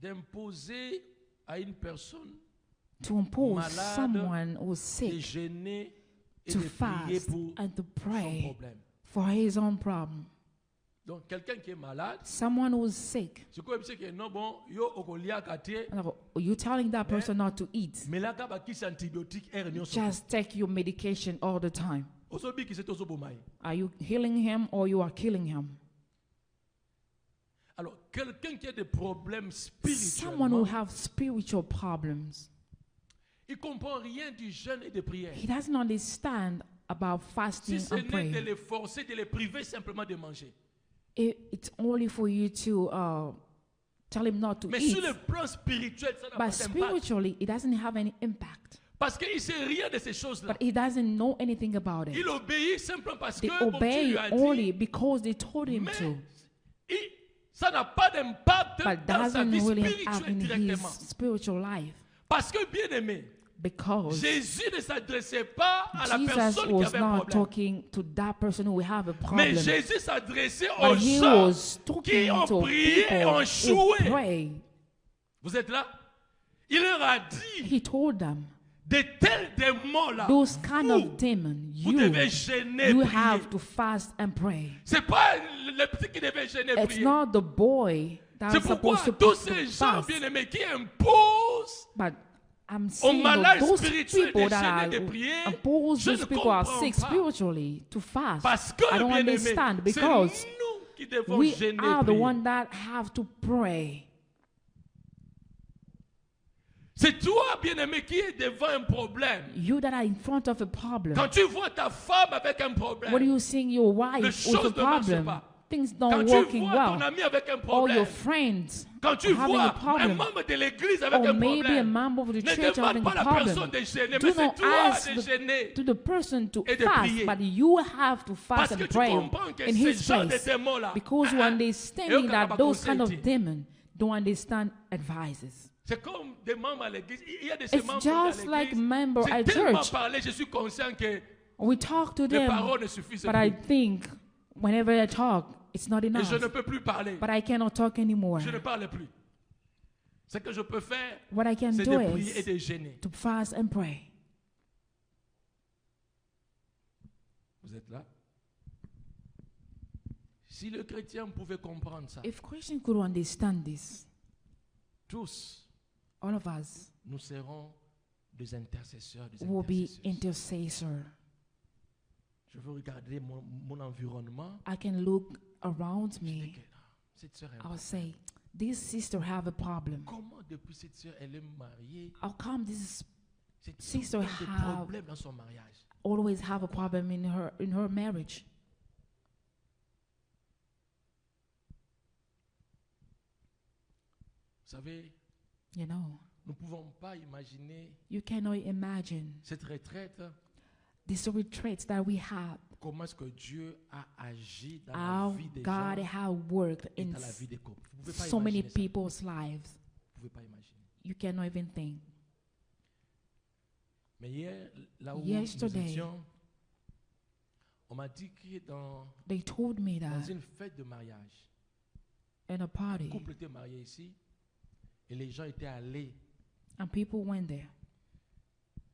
d'imposer à une personne
to impose
malade
someone who's
de
sick
jeûner et
to
de prier
fast
pour
and to
son
pray
problème.
for his own problem.
Donc quelqu'un qui est malade,
Someone who's sick,
c'est quoi c'est que non bon yo okolia kate
you're telling that person not to eat.
mais là ba kisi antibiotique er nyonso.
Just take your medication all the time.
Osobi ki c'est osobomai.
Are you healing him or you are killing him?
Alors quelqu'un qui a des problèmes
Someone who
spirituels,
have spiritual problems,
il comprend rien du jeûne et de prière.
he doesn't understand
about fasting
Si ce
and
n'est de
praying.
les forcer, de les priver simplement de manger.
It's only for you to tell him not to
Mais
eat.
sur le plan spirituel, ça n'a pas
But
d'impact.
spiritually, it doesn't have any impact.
Parce qu'il ne sait rien de ces choses-là.
But he doesn't know anything about it.
Il obéit simplement parce
They
que bon Dieu
obey
lui a
only
dit.
because they told him
Mais
to.
ça n'a pas d'impact
But
dans sa
doesn't
vie
really have
spirituelle
in his
directement.
spiritual life.
Parce que, bien aimé,
Because
Jésus ne s'adressait pas à la
Jesus
personne qui
was
avait un
not
problème.
talking to that person who have a
Mais
problem.
Jésus s'adressait aux
But he
gens
was
qui
talking
ont
to
prié et ont
people who
joué.
pray.
Vous êtes là? Il leur a dit,
He told them,
de tels démons-là,
those kind
vous,
of demons,
vous devez gêner,
you
prier.
have to fast and pray.
C'est pas le petit qui devait gêner,
It's
prier.
not the boy that's
C'est pourquoi
supposed
tous
to
ces gens
fast.
bien-aimés qui imposent
But I'm
aux
saying that
malades
those
spirituels
people
de
that
gêner
are
de prier,
impose
je
those
ne
people are
comprends
sick
pas.
spiritually to fast.
Parce que,
I don't
bien-aimés,
understand
c'est
because
nous qui devons
we
gêner,
are the
prier.
one that have to pray.
C'est toi, bien-aimé, qui est devant un problème.
You that are in front of a problem.
Quand tu vois ta femme avec un
What
problème,
are you seeing your wife
les
with a
choses ne marchent
problem?
pas.
Things
quand
not
tu
working
vois ton
well.
ami avec un
Or
problème,
your friends
quand tu
having
vois
a
un
problem.
membre de l'église avec
Or
un
maybe a
problème,
member of the
ne
church
demande
having
pas
a
la
problem.
personne de gêner,
Do
mais c'est
not
toi
ask
de gêner.
to the person to
Et de
fast,
prier.
but you have to
Parce
fast
que
and
tu
pray
comprends que
in
ces
his
gens de
place.
démons-là,
Because you understanding
eux,
that
quand
those kind of
consenti.
demons don't understand advices.
c'est comme des membres à l'église. Il y a de ces
It's
membres
just
à
like
l'église.
member
J'ai
at
tellement
church.
parlé, je suis conscient que
We talk to
les
them,
paroles ne suffisent
but I
plus.
think whenever I talk, it's not
Et
enough.
je ne peux plus parler.
But I cannot talk anymore.
Je ne parle plus. Ce que je peux faire,
What I can
c'est
do
de prier et
is
de gêner.
to fast and pray.
Vous êtes là? Si le chrétien pouvait comprendre ça,
If Christians could understand this,
tous,
all of us
nous serons des intercesseurs, des
will be
intercesseuses.
intercessor.
Je veux regarder mon environnement.
I can look around
Je dis
me.
que, cette sœur a un
I'll
problème.
say, this sister have a problem.
Comment depuis cette sœur, elle est mariée,
How come this
cette
Sister
sœur a des
have-
problèmes dans son mariage?
always have a problem in her marriage?
Vous savez,
You know,
nous ne pouvons pas imaginer
you cannot imagine
cette retraite,
this retreat that we have,
comment est-ce que Dieu a agi dans
how
la vie des
God
gens
has worked
et
in
dans la vie des couples. Vous ne pouvez pas
so many
imaginer ça.
people's lives.
Vous ne pouvez pas imaginer.
You cannot even think.
Mais hier, là où
Yesterday,
nous étions, on m'a dit que dans
They told me
dans
that
une fête de mariage,
in a
le
party,
couple était marié ici et les gens étaient allés.
and people went there.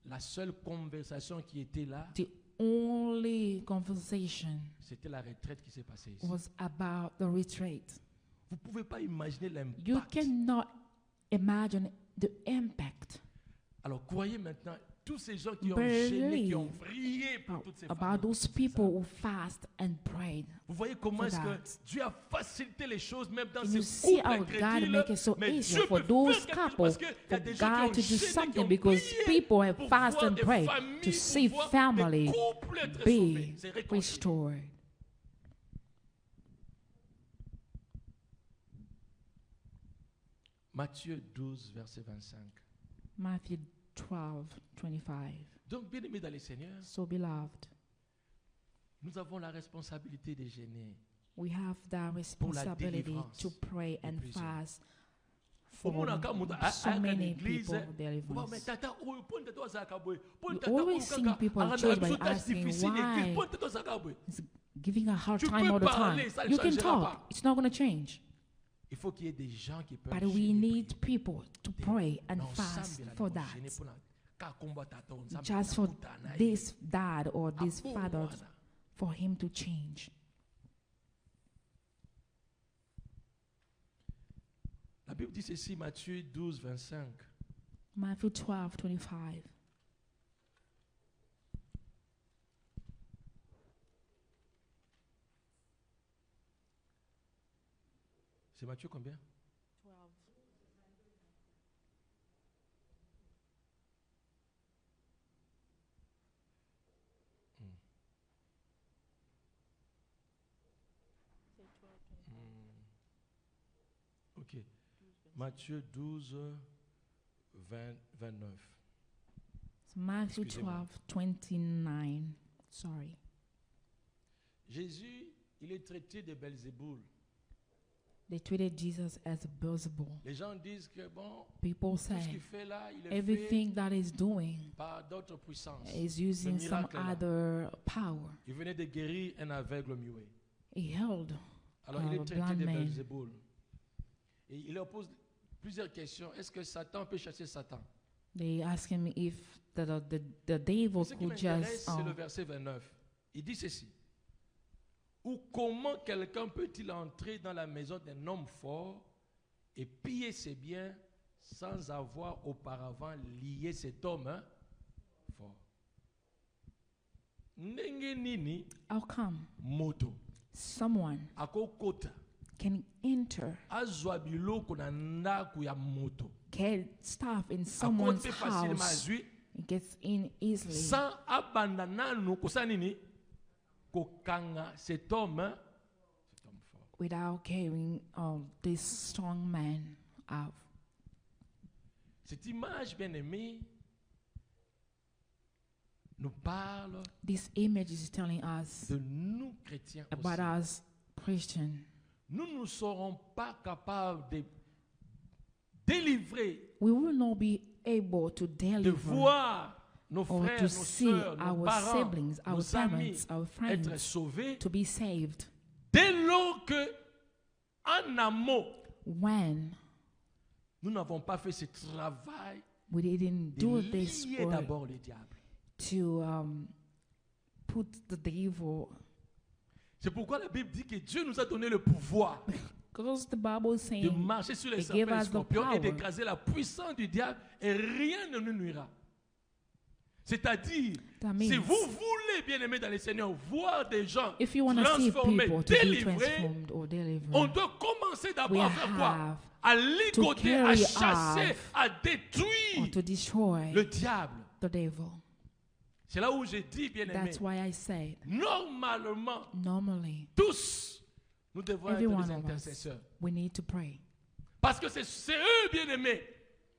La seule conversation qui était là,
The only conversation
c'était la retraite qui s'est passée ici.
was about the retreat.
Vous ne pouvez pas imaginer
You
l'impact.
cannot imagine the impact
Alors croyez maintenant, tous ces gens qui ont gêné, qui ont prié pour toutes ces
about
familles,
those
toutes ces
people
femmes.
who fast and prayed.
Vous voyez comment
for
est-ce que
that.
Dieu a facilité les choses même dans
And you
ces
see
couples
how God
incrédules.
make it so
Mais
easy
Dieu
for
peut
those
faire quelque chose
couples,
parce qu'il y a
for
des gens qui
God
ont
to do
gêné, qui
something
ont
because
prié
people have
pour
fast
voir
and
des
prayed
familles,
to
pour
see
voir
family
des couples être sauvés.
be
C'est réconcilié.
restored.
Matthieu 12, verset 25.
Matthew 12:25.
Donc, bien aimés dans les Seigneurs,
So beloved,
nous avons la responsabilité de gêner.
we have that responsibility
délivrance
to pray and
plusieurs.
fast
Au monde
for
encore,
so many people
you
deliverance. You always see people in church by asking why it's giving a hard
Tu
time
peux
all the
parler,
time.
ça ne
You can
changera
talk.
pas.
It's not going to change.
Il faut qu'il y ait des gens qui peuvent
But we
gêner,
need
prier.
people to pray and
Non,
fast
Sambi, là,
for
nous
that.
gêner pour la- car combat à ton, Sambi,
Just
la
for
boutana,
this dad or
ah,
this
bon,
father,
voilà.
for him to change.
La Bible dit ceci, Matthieu 12, 25.
Matthew 12:25.
C'est Matthieu combien? Ok. Matthieu 12, 29.
So Matthew
Excusez-moi.
12:29. Sorry.
Jésus, il est traité de Belzéboul.
They treated Jesus as a Beelzebul.
Les gens disent que bon,
People
tout ce qu'il
say
fait là, il est
everything that he's doing
fait par d'autres puissances.
is using some
miracle là.
other power.
Il venait de guérir un aveugle muet.
He held
Alors il est traité
blind
de
man.
Belzéboul. Et il leur pose plusieurs questions. Est-ce que Satan peut chasser Satan?
They asked him if the devil
Ce qui
could
m'intéresse,
just
c'est le verset 29. Il dit ceci. Ou comment quelqu'un peut-il entrer dans la maison d'un homme fort et piller ses biens sans avoir auparavant lié cet homme fort? Ndenge nini
how come
moto
someone
akokota
can enter,
azwa biloko na ndaku ya moto
get stuff in someone's
akote facilement
house
azwi
and gets in easily
sans abanda nanu kosala nini kokanga cet homme fort.
without carrying this strong man out.
Cette image bien aimée nous parle
This image is telling us
de nous chrétiens
about
aussi.
us Christians.
Nous ne serons pas capables de délivrer,
We will not be able to
de
deliver
voir nos
or
frères,
to
nos
see
sœurs, nos
our
parents,
siblings, our
nos amis
parents, our
être
friends
sauvés
to be saved
dès lors que, en amont,
when
nous n'avons pas fait ce travail
we didn't
de
do this
lier
work
d'abord le diable.
to put the devil.
C'est pourquoi la Bible dit que Dieu nous a donné le pouvoir
Because the Bible is
de
saying
marcher sur les
He gave
serpents et
us the
scorpions et
power.
d'écraser la puissance du diable et rien ne nous nuira. C'est-à-dire,
That
si
means
vous voulez, bien aimé dans le Seigneur, voir des gens
if you want to see
transformés,
people to be
délivrés,
transformed or
on
delivered,
doit commencer
we
d'abord à faire quoi?
have
À ligoter, à
carry
chasser,
off
à
or
détruire
to destroy
le diable.
the devil.
C'est là où j'ai dit, bien aimé,
That's why I said
normalement,
normally
tous, nous devons
every
être
one
des
of us
intercesseurs.
we need to pray.
Parce que c'est eux, bien aimés,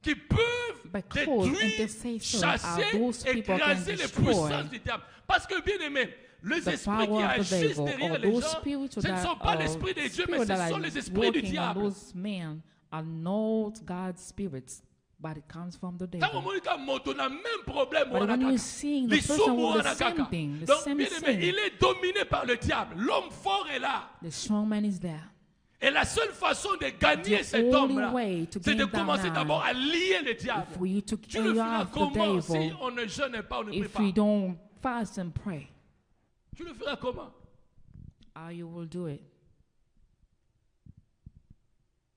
qui peuvent
Because
détruire,
intercessors are
chasser,
those people who can
écraser les
destroy
puissances du diable. Parce que, bien aimés, les
the
esprits qui
power of the
agissent
devil
derrière
or
les
those
gens,
spirits
ce ne
that
sont pas l'esprit de Dieu, mais
spirit
ce
that
sont
are
les esprits du
working on
diable.
those men are not God's spirits, but it comes from the
Quand
devil.
on dit moto, on a même problème.
But when you see the person with the same thing, the
Donc,
same
bien aimé,
sin,
il est dominé par le diable. L'homme fort est là.
the strong man is there.
Et la seule façon de gagner
The
cet
only
homme-là,
way to
c'est de
gain that
commencer
man
d'abord à lier le diable.
For you to
Tu le
carry
feras
off the
comment si
devil
on ne jeûne pas, on ne prie
if
pas?
we don't fast and pray.
Tu le feras comment?
How you will do it.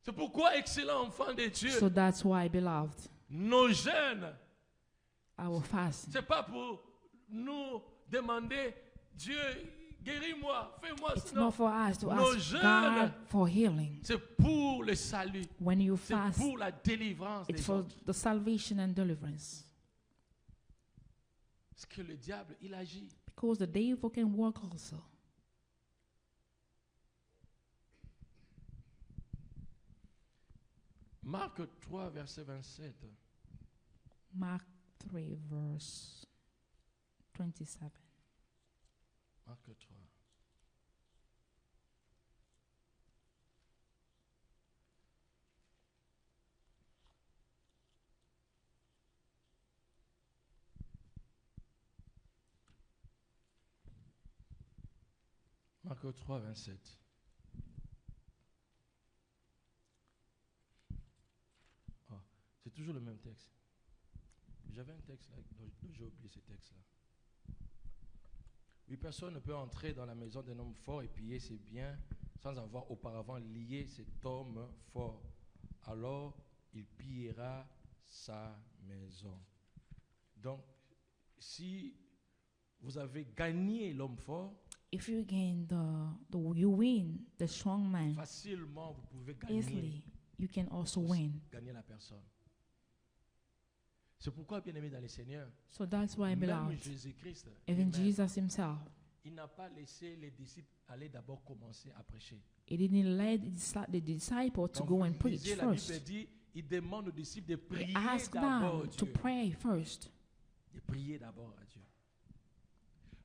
C'est pourquoi, excellent enfant de Dieu,
So that's why, beloved,
nos jeûnes,
our fast.
c'est pas pour nous demander, Dieu, guéris-moi, fais-moi
It's
ça.
not for us to
Nos
ask
jeûnes,
God for healing.
c'est pour le salut.
When you
C'est
fast,
pour la délivrance
it's
des
for
autres.
the salvation and deliverance.
Parce que le diable, il agit.
Because the devil can work also.
Marc 3, verset 27.
Mark 3, verse 27.
Marc 3. Marc 3, 27. Oh, c'est toujours le même texte. J'avais un texte là, dont j'ai oublié ce texte-là. Oui, personne ne peut entrer dans la maison d'un homme fort et piller ses biens sans avoir auparavant lié cet homme fort. Alors, il pillera sa maison. Donc, si vous avez gagné l'homme fort,
If you gain you win the strong man
facilement vous pouvez gagner,
easily, you can also
aussi
win.
gagner la personne. C'est pourquoi, bien aimé dans le Seigneur,
So that's why,
même
beloved,
Jésus-Christ,
even
lui-même,
Jesus himself,
il n'a pas laissé les disciples aller d'abord commencer à prêcher.
He didn't let the disciple to
Donc,
go
vous
and preach
lisez, la Bible
first.
dit, il demande aux disciples de
He
prier
asked
d'abord
them to
Dieu.
pray first.
De prier d'abord à Dieu.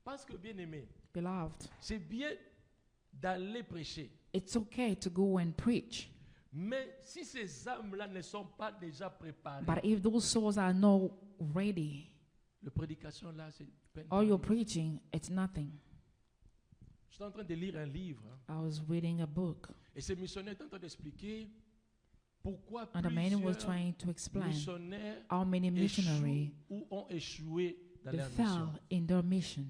Parce que, bien aimé,
Beloved,
c'est bien d'aller prêcher.
it's okay to go and preach.
Mais si ces âmes-là ne sont pas déjà préparées,
But if those souls are not ready,
la prédication là, c'est peine
all your
perdue.
preaching, it's nothing.
Je suis en train de lire un livre, hein,
I was reading a book,
et ce missionnaire est en train d'expliquer pourquoi
and the man was
plusieurs
trying to explain
missionnaires
how many missionaries
échouent ou ont échoué dans
they
leur
fell
mission.
in their mission.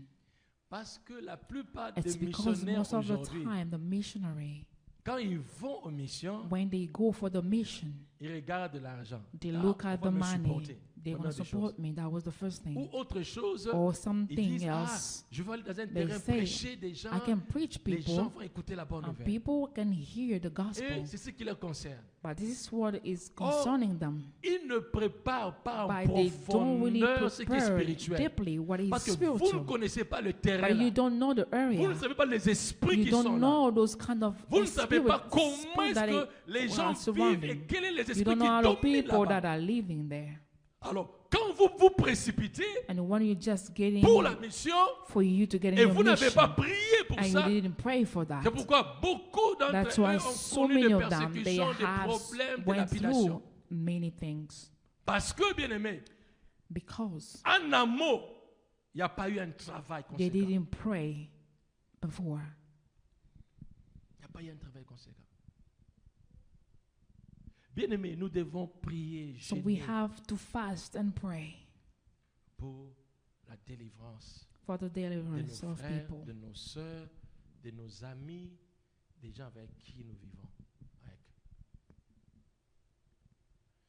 Parce que la plupart
It's
des
because
missionnaires
most of the
aujourd'hui,
time, the missionary,
quand ils vont aux missions,
when they go for the mission,
ils regardent l'argent.
they
Ah,
look at
on va
the
me
money.
supporter.
They want to
Première des
support
choses.
me. That was the first
Ou
thing.
autre chose,
Or
ils
something
disent, ah,
else.
je vais aller dans un
They
terrain
say,
prêcher des gens,
I can preach
les gens
people,
vont écouter la bonne
and
nouvelle.
people can hear the gospel.
Et c'est ce qui leur concerne.
But this is what is concerning them.
Ils ne préparent pas en
But they don't really
profondeur ce qui est
prepare
spirituel.
deeply what is
Parce que vous ne
spiritual.
connaissez pas le terrain.
But you
Là.
don't know the
Vous
area.
ne savez pas les esprits
You
qui sont
don't
là.
know those kind of
Vous ne savez pas comment
spirits
est-ce
that
que les
are
gens vivent et
surrounding.
quels sont les
You
esprits
don't
qui
know how the
dominent
people that
là-bas.
are living there.
Alors, quand vous vous précipitez
And when you just getting
pour la mission
for you to get in
et
your
vous n'avez pas
mission,
prié pour
and you
ça,
didn't pray for that.
c'est pourquoi beaucoup
That's
d'entre
why
eux ont
so
connu
many
des
of them, they
persécutions, des
have
problèmes, des
went
lapidations.
through many things.
Parce que, bien aimé,
Because
en amont, il n'y a pas eu un travail
they
conséquent.
didn't pray before.
Il n'y a pas eu un travail conséquent. Bien aimé, nous devons prier,
So we
jeûner
have to fast and pray
pour la délivrance
for the
de
deliverance
nos
of
frères,
people.
de nos sœurs, de nos amis, des gens avec qui nous vivons. Avec.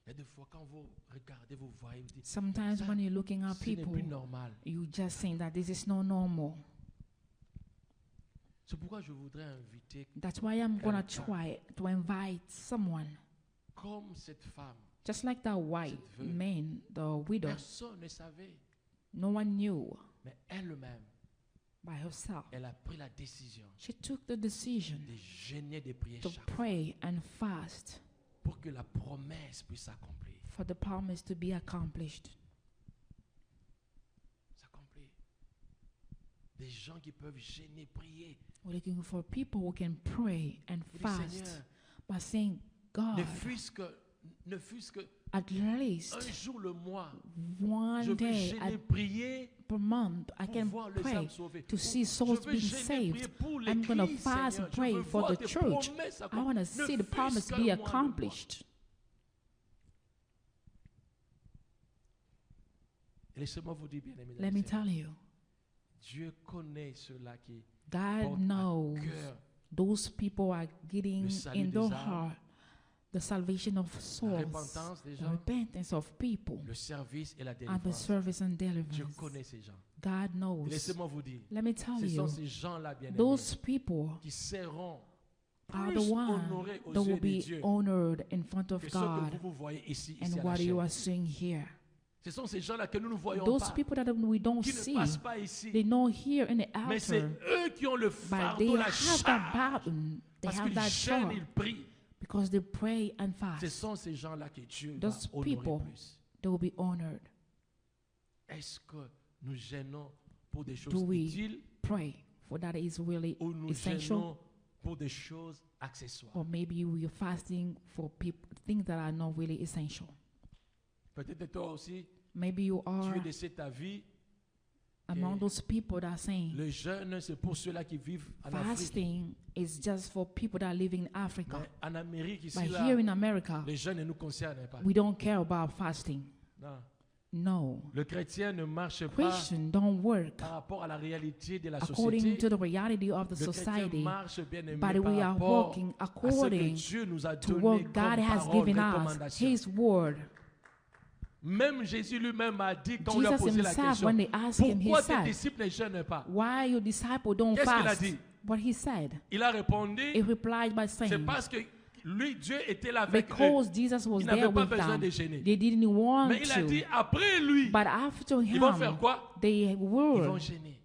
Il y a des fois quand vous regardez, vous voyez, vous dites,
Sometimes
ça,
when you're looking at
ce n'est
people,
plus normal.
you just think that this is not normal.
C'est pourquoi je voudrais inviter,
That's why I'm gonna
Quelqu'un.
try to invite someone,
comme cette femme,
just like that white
Cette veuve.
man, the widow.
personne ne savait,
No one knew
mais elle-même,
by herself.
elle a pris la décision
She took the decision
de jeûner, de prier
to
chaque fois
pray and fast
pour que la promesse puisse s'accomplir.
for the promise to be accomplished.
S'accomplir. Des gens qui peuvent jeûner, prier.
We're looking for people who can pray and
Vous dites,
fast
Seigneur,
by saying, God,
ne fût-ce que
at least
un jour le mois,
one
je veux
day
jeûner, prier
per month I
pour
can
voir les
pray
âmes sauvées.
to see
Je
souls
veux
being
jeûner,
saved.
prier pour
I'm going to
l'Église,
fast
Seigneur.
and pray
Je veux
for
voir
the
tes
church.
promesses
I want
accomplies.
to
Ne
see the
fût-ce
promise
qu'un
be
mois, 2 mois.
accomplished.
Et laissez-moi vous dire, bien aimés,
Let me tell you,
Dieu connaît ceux-là qui
God
portent
knows
à cœur
those people are getting
le salut
in
des
their
âmes,
heart the salvation of
la
souls,
repentance des
the
gens,
repentance of people,
le service et la
and the
délivrance.
service and
Dieu
deliverance.
connaît ces gens.
God
Et
knows.
laissez-moi vous dire,
Let me tell
ce sont
you,
ces gens-là, bien aimés,
those people
qui seront
are
plus
the ones
honorés aux
that will
yeux de
be
Dieu
honored in front of
que ceux
God
que vous voyez ici à
and
la
what you
chaîne.
are seeing here.
Ce sont ces gens-là que nous ne voyons
Those
pas,
people that we don't
qui ne
see,
passent pas ici.
they know here in the
Mais c'est
outer,
eux qui ont le
but they
fardeau, la
have that
charge.
burden, they
Parce
have
qu'ils
that
jeûnent,
charge
ils prient.
because they pray and
Ce
fast.
sont ces gens-là que Dieu va
Those
honorer
people,
plus.
they will be honored.
Est-ce que nous gênons pour des
Do
choses
we
utiles
pray for that is really
ou nous
essential?
gênons pour des choses accessoires?
Or maybe we are fasting for people things that are not really essential.
Peut-être toi aussi,
Maybe you
tu
are
veux laisser ta vie.
among those people that are saying
Le jeûne, c'est pour ceux-là qui vivent en Afrique.
fasting is just for people that live in Africa.
Mais en Amérique, ici,
But
là,
here in America,
les jeunes ne nous concernent pas.
we don't care about fasting.
Non.
No.
Le chrétien ne marche pas
Christians don't work
par rapport à la réalité de la
according
société.
to the reality of the
Le chrétien
society,
marche bien aimé
but
par
we are
rapport
walking
à ce que
according
Dieu nous a
to
donné
what
comme
God has
parole,
given us,
recommandation.
His word.
Même Jésus lui-même a dit quand on lui a
Jesus
posé la
himself,
question,
when they asked him, he
pourquoi tes
said,
disciples ne jeûnent pas?
why your disciple don't
Qu'est-ce qu'il a
fast?
dit?
What he said,
Il a répondu,
he replied by
c'est
saying,
parce que lui, Dieu était là avec eux.
because Jesus was
Il
there
n'avait pas
with
besoin
them,
de jeûner.
they didn't want
Mais il a dit,
to.
après lui,
But after
ils vont faire
him,
quoi?
they
Ils vont
will.
jeûner.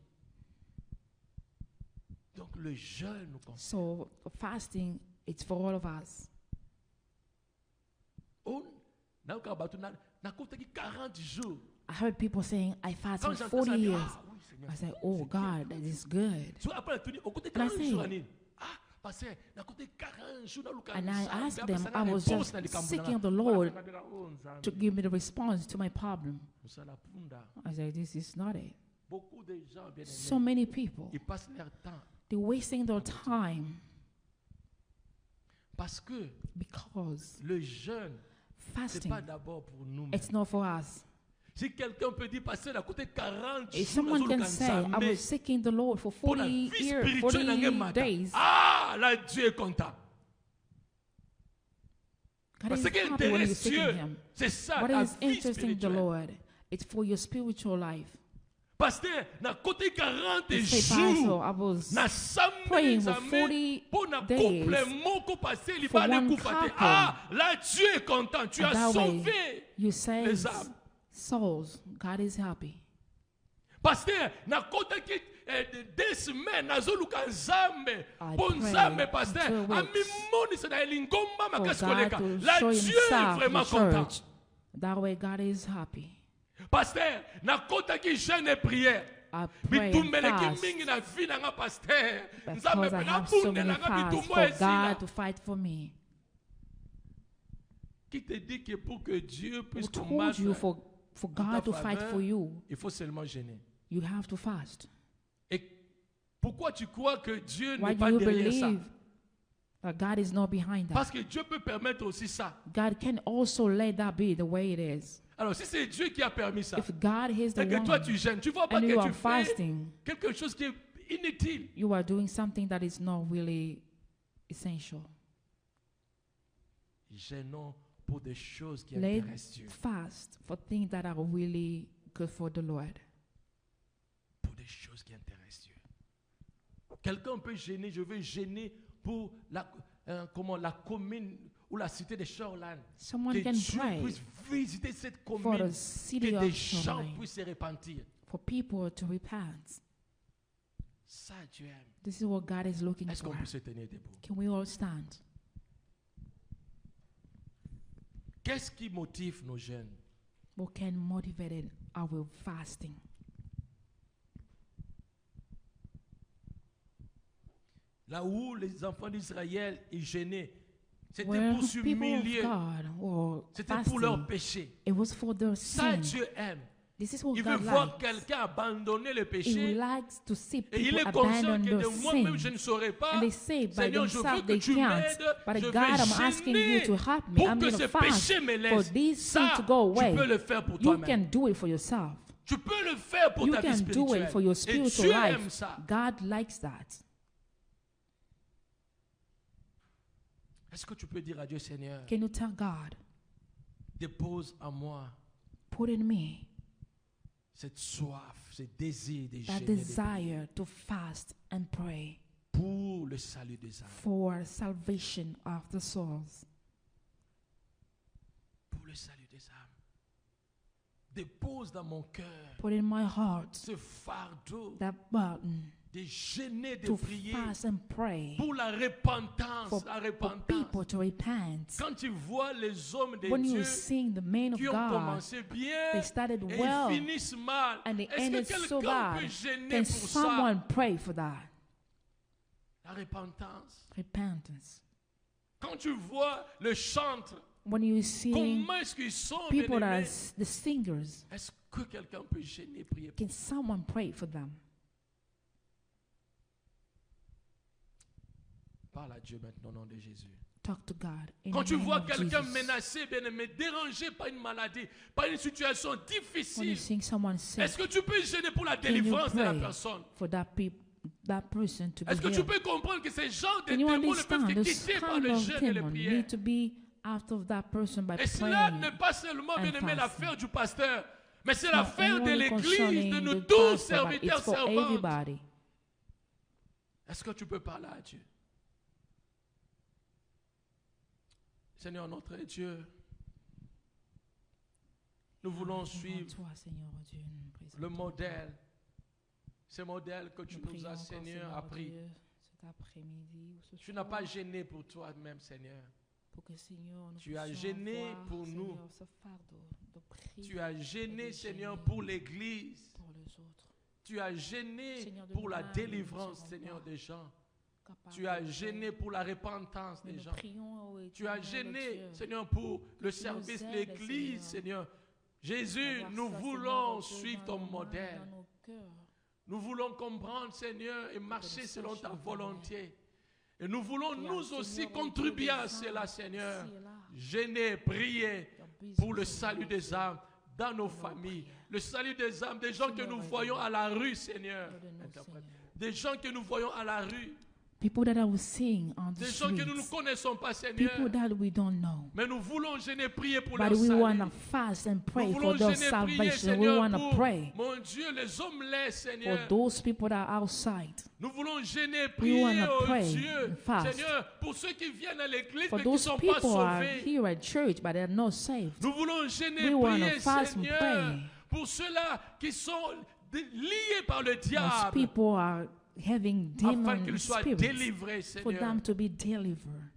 le jeûne nous concerne.
So fasting, it's for all of us.
On n'a qu'à battre n'a compté 40 jours.
I heard people saying, I fasted
Quand
for
j'entends
40
ça,
years.
ah oui, Seigneur,
I said, oh God, that is good.
so après tout au côté
And I
40
say-
jours Anine. Ah, parce que n'a compté 40 jours dans le
And I
Canada,
asked
après
them,
ça,
I
na
was
réponse
just
na likambo
seeking
na-
the Lord
Voilà, na oh, Nzambe.
to give me the response to my problem.
Musala punda.
I said, this is not it.
Beaucoup de gens bien
So
aimés,
many people,
ils passent leur temps
they're wasting their time
parce que
because
le jeûne c'est
fasting,
pas d'abord pour nous.
it's not for us.
Si quelqu'un peut dire passer à côté 40
If
jours
someone
dans
can
le
say, I
Nzambe,
was seeking the Lord for
pour la
40
vie
years,
spirituelle dans le
40
matin.
days,
Ah, là Dieu est content.
God
Parce
is
ce qui
happy when you're
intéresse
seeking
Dieu,
Him.
c'est ça,
What
la
is
vie
interesting the
spirituelle.
Lord, it's for your spiritual life.
Pasteur, na côté 40
You say, Pastor,
jours,
I was
na samedi
praying for
Nzambe,
40
pour na
days
couple moko passé, il
for
va aller
one
couper.
couple.
Ah, là Dieu est content, tu
And
as
that way,
sauvé.
you save
les âmes.
souls. God is happy.
Pasteur, na côté qui 2 semaines, na zoluka Nzambe,
I
pour
pray
Nzambe,
for
pasteur,
2 weeks
amimoni c'est na elingomba
For
makasi
God
koleka.
to
Là
show
Dieu est
Himself
vraiment
the
content.
church. That way, God is happy.
Pasteur, na côté qui jeûne et prière.
I pray and
bitumbeleki
fast
mingi na vie na nga pasteur. Nzambe
because I
pe na
have so
bunde
many
na nga
fasts
bitumbo
for
esila.
God to fight for me.
Qui te dit que pour que Dieu
Who
puisse
told
combattre
you for
en ta
God to fight
faveur,
for you,
il faut seulement jeûner.
you have to fast?
Et pourquoi tu crois que Dieu
Why
n'est
do
pas
you
derrière ça?
believe that God is not behind that?
Parce que Dieu peut permettre aussi ça.
God can also let that be the way it is.
Alors si c'est Dieu qui a permis ça,
If God is the
et que toi
one
tu jeûnes, tu vois pas
and
que
you are
tu fais
fasting,
quelque chose qui est inutile.
you are doing something that is not really essential.
Jeûnons pour des choses qui
Let
intéressent Dieu.
fast for things that are really good for the Lord.
Pour des choses qui intéressent Dieu. Quelqu'un peut gêner, je veux gêner pour la commune ou la cité de Shoreland.
Someone
Que
can
Dieu
pray
puisse visiter cette
for
commune,
the city
que
of
des gens
Shoreline,
puissent se repentir.
for people to repent.
Ça, Dieu aime.
This is what God is looking
Est-ce qu'on
for.
peut se tenir debout?
Can we all stand?
Qu'est-ce qui motive nos jeunes?
What can motivate our fasting?
Là où les enfants d'Israël ils gênaient, c'était
Where
pour
the people of
s'humilier,
God were
c'était pour leur
fasting,
péché.
it was for their
Ça,
sin.
Dieu aime.
This is what
Il veut
God
voir
likes.
quelqu'un abandonner le
He
péché.
likes to see
Et il
people
est conscient
abandon
que
their
de moi-même, je
sin.
ne saurais pas.
And they say by
Seigneur, je veux
themselves
que
they
tu
can't.
m'aides.
But
Je
God,
vais
I'm asking you
gêner
to help me.
pour
I'm
que
going
ce
to fast
péché me
for
laisse.
this sin
Ça,
to go
tu
away.
peux le faire pour
You
toi-même.
can do it for yourself.
Tu peux le faire pour
You
ta vie
can do
spirituelle.
it for your
Et
spiritual
Dieu aime
life.
ça.
God likes that.
Est-ce que tu peux dire à Dieu, Seigneur,
Can you tell God,
dépose en moi
put in me
cette soif, ce désir de
that
gêner les
desire to fast and pray
pour le salut des âmes.
for salvation of the souls.
Pour le salut des âmes. Dépose dans mon cœur
Put in my heart
ce fardeau
that burden
de gêner, de
to
prier
fast and pray
pour la repentance.
for
La
people
repentance.
to repent.
Quand tu vois les hommes de
When
Dieu
you see the men of
qui ont
God,
commencé bien
they started
et
well
ils finissent mal,
and they
est-ce
ended
que
so
quelqu'un
bad,
peut gêner
can
pour ça?
someone pray for that?
La repentance.
Repentance.
Quand tu vois le chantre,
When you see
comment est-ce qu'ils sont
people that are
bien-aimés?
the singers,
Est-ce que quelqu'un peut gêner, prier pour
can someone pray for them?
Parle à Dieu maintenant au nom de Jésus.
Talk to God. In
Quand
the
tu
name
vois
of
quelqu'un
Jesus.
menacé, bien-aimé, dérangé par une maladie, par une situation
When you
difficile,
see someone sick,
est-ce que tu peux gêner pour la
can you
délivrance de la
pray
personne?
for that person to be
Est-ce que tu
healed?
peux comprendre que ces gens de
Can you
démons ne peuvent
understand
que
this
quitter par
kind
le
of
jeûne et les
demon
prières?
need to be out of that person by
Et cela
praying?
n'est pas seulement,
and
bien-aimé,
fasting.
l'affaire du pasteur, mais c'est
Not
l'affaire de
only
l'Église,
concerning
de nous
the
tous,
pastor, but
serviteurs,
it's for
servantes.
everybody.
Est-ce que tu peux parler à Dieu? Seigneur notre Dieu, nous voulons suivre
Devant toi, Seigneur Dieu, nous présentons
le modèle, ce modèle que tu
Nous
nous
prions
as,
encore,
Seigneur,
Seigneur
appris.
Dieu, après-midi ou ce
Tu n'as
soir,
pas gêné pour toi-même, Seigneur.
pour que, Seigneur, nous
Tu as
puissions
gêné
avoir,
pour nous.
Seigneur, ce fardeau de prier
Tu as gêné,
de
Seigneur,
gêner
pour l'Église.
pour les autres.
Tu as gêné
Seigneur, de
pour la
nous-mêmes,
délivrance,
nous serons
Seigneur,
pas
des gens.
capables
Tu as
de le
gêné
faire.
pour la repentance
Mais
des
nous
gens.
prions, ô
Tu as
Éternel
gêné,
Dieu,
Seigneur, pour le
tu nous
service,
aides,
l'Église, Seigneur. Jésus,
d'avoir
nous
ça,
voulons
Seigneur, Dieu,
suivre
dans
ton
nos mains,
modèle.
dans nos cœurs.
Nous voulons comprendre, Seigneur, et marcher
nous
selon ta
sachions
volonté. Et nous voulons
qu'il y a,
nous
Seigneur,
aussi
Dieu,
contribuer
des
à
âmes
cela, Seigneur.
ici et là,
Gêner, prier
qui ont besoin
pour le
de
salut
nous,
des
Dieu,
âmes dans nos
nos
familles.
prières.
Le salut des âmes, des gens que
Seigneur,
nous
aide-nous.
voyons à la rue, Seigneur.
Aide-nous,
Interprète.
Seigneur.
Des gens que nous voyons à la rue.
People that are seeing on the
Des gens que nous ne
streets,
connaissons pas, Seigneur.
people that we don't know.
Mais nous voulons gêner, prier pour
But
leur
we want to
salut.
fast and
Nous
pray
voulons
for their
gêner, prier,
salvation. We
Seigneur,
want to
pour,
pray
mon Dieu, les hommes laids,
for
Seigneur.
those people that are outside.
Nous voulons gêner,
We
prier,
wanna
oh
pray
Dieu,
and fast.
Seigneur, pour ceux qui viennent à l'église
For
mais qui ne
those
sont pas
people are
sauvés.
here at church, but they're not saved.
Nous voulons gêner,
We wanna
prier,
fast and
Seigneur,
pray.
pour ceux-là qui sont liés par le
Those
diable,
people are having
afin
demon
qu'ils soient
spirits
délivrés,
for
Seigneur.
them to be delivered.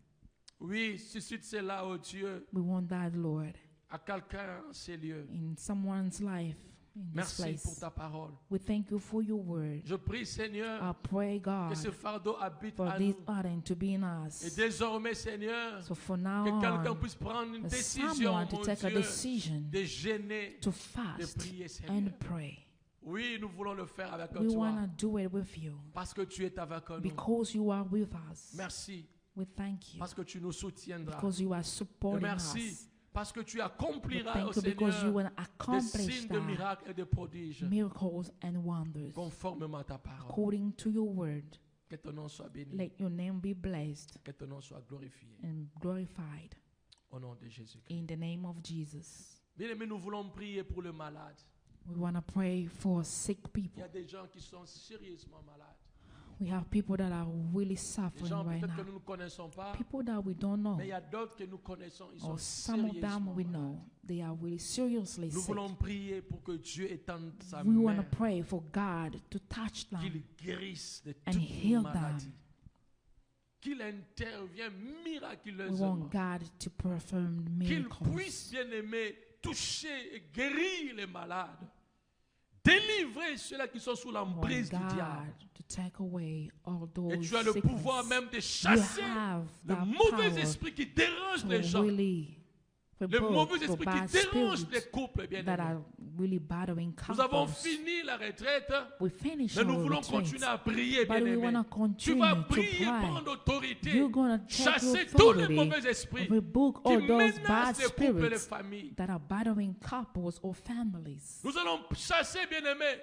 Oui, suscite cela, oh Dieu,
We want that, Lord,
à quelqu'un en ces lieux.
in someone's life, in this
Merci pour
place.
ta parole.
We thank you for your word.
Je prie, Seigneur,
I pray,
que
God,
ce fardeau habite
for
à
this
nous.
burden to be in
Et
us.
désormais, Seigneur,
So for now
que quelqu'un
on,
puisse prendre une
for
décision,
someone to
mon
take a
Dieu,
decision
de gêner,
to
de
fast
prier, Seigneur.
and pray.
Oui, nous voulons le faire avec
We
toi,
want to do it with you
parce que tu es avec nous.
because you are with us.
Merci,
We thank you
parce que tu nous soutiendras.
because you are
Et
supporting
merci,
us.
parce que tu
We
accompliras, oh
thank you because you
Seigneur,
will
des
accomplish
signes de
that,
miracles et de prodiges,
miracles and wonders.
conformément à ta parole.
According to your word,
Que ton nom soit béni,
let your name be blessed
que ton nom soit glorifié.
and glorified
Au nom de Jésus-Christ.
in the name of Jesus.
Bien-aimés, nous voulons prier pour le malade.
We want to pray for sick
Il y
people.
a des gens qui sont sérieusement malades.
We have people that are really
Des
suffering
gens
right
peut-être que
now.
nous ne connaissons pas,
People that we don't know,
mais il y a d'autres que nous connaissons, ils sont
or some of them
sérieusement
we
malades.
know, they are really seriously
Nous
sick.
voulons prier pour que Dieu étende sa
We want
main,
to pray for God to touch them
qu'il guérisse de
and
toute
heal
maladie,
them.
qu'il intervienne
We
miraculeusement,
want God to perform
qu'il puisse,
miracles.
bien aimé, toucher et guérir les malades, délivrer ceux-là qui sont sous
We want
l'emprise du
God
diable.
to take away all
Et
those
tu as le pouvoir
sickness.
même de
You
chasser
have
le
that
mauvais
power
esprit qui dérange
to
les gens,
really
le
rebuke
mauvais
the
esprit
bad
qui dérange
spirits
les couples, bien
that
aimés.
are really bothering
Nous avons
couples.
fini la retraite,
We finish
mais nous
our
voulons
retreat,
continuer à prier, bien
but we
aimé.
want to
Tu vas
continue to
prier,
pray.
prendre autorité,
You're going to take
chasser tous les
authority,
mauvais esprits
rebuke
qui
all those bad
menacent les couples et les
spirits
familles.
that are bothering couples or families.
Nous allons chasser, bien aimé,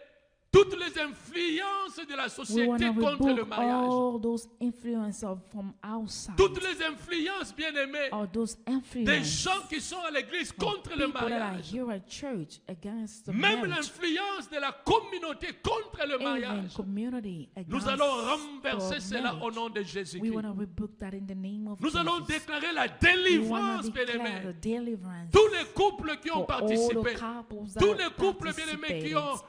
toutes les influences de la
We want
société
to
contre le
rebuke
mariage.
all those influences from outside,
Toutes les influences, bien aimé,
all those
des
influences
gens qui sont à l'église contre le
people that are
mariage.
here at church against the
Même
marriage,
l'influence de la communauté contre le
even
mariage.
community
Nous
against
allons renverser
the
cela au
marriage.
nom de
We
Jésus-Christ.
want to rebuke that in the name of
Nous allons
Jesus.
déclarer la
We want
délivrance,
to
bien
declare
aimé.
the deliverance
Tous les couples qui ont
for all
participé,
the couples that
tous les couples, bien
participated.
aimés, qui ont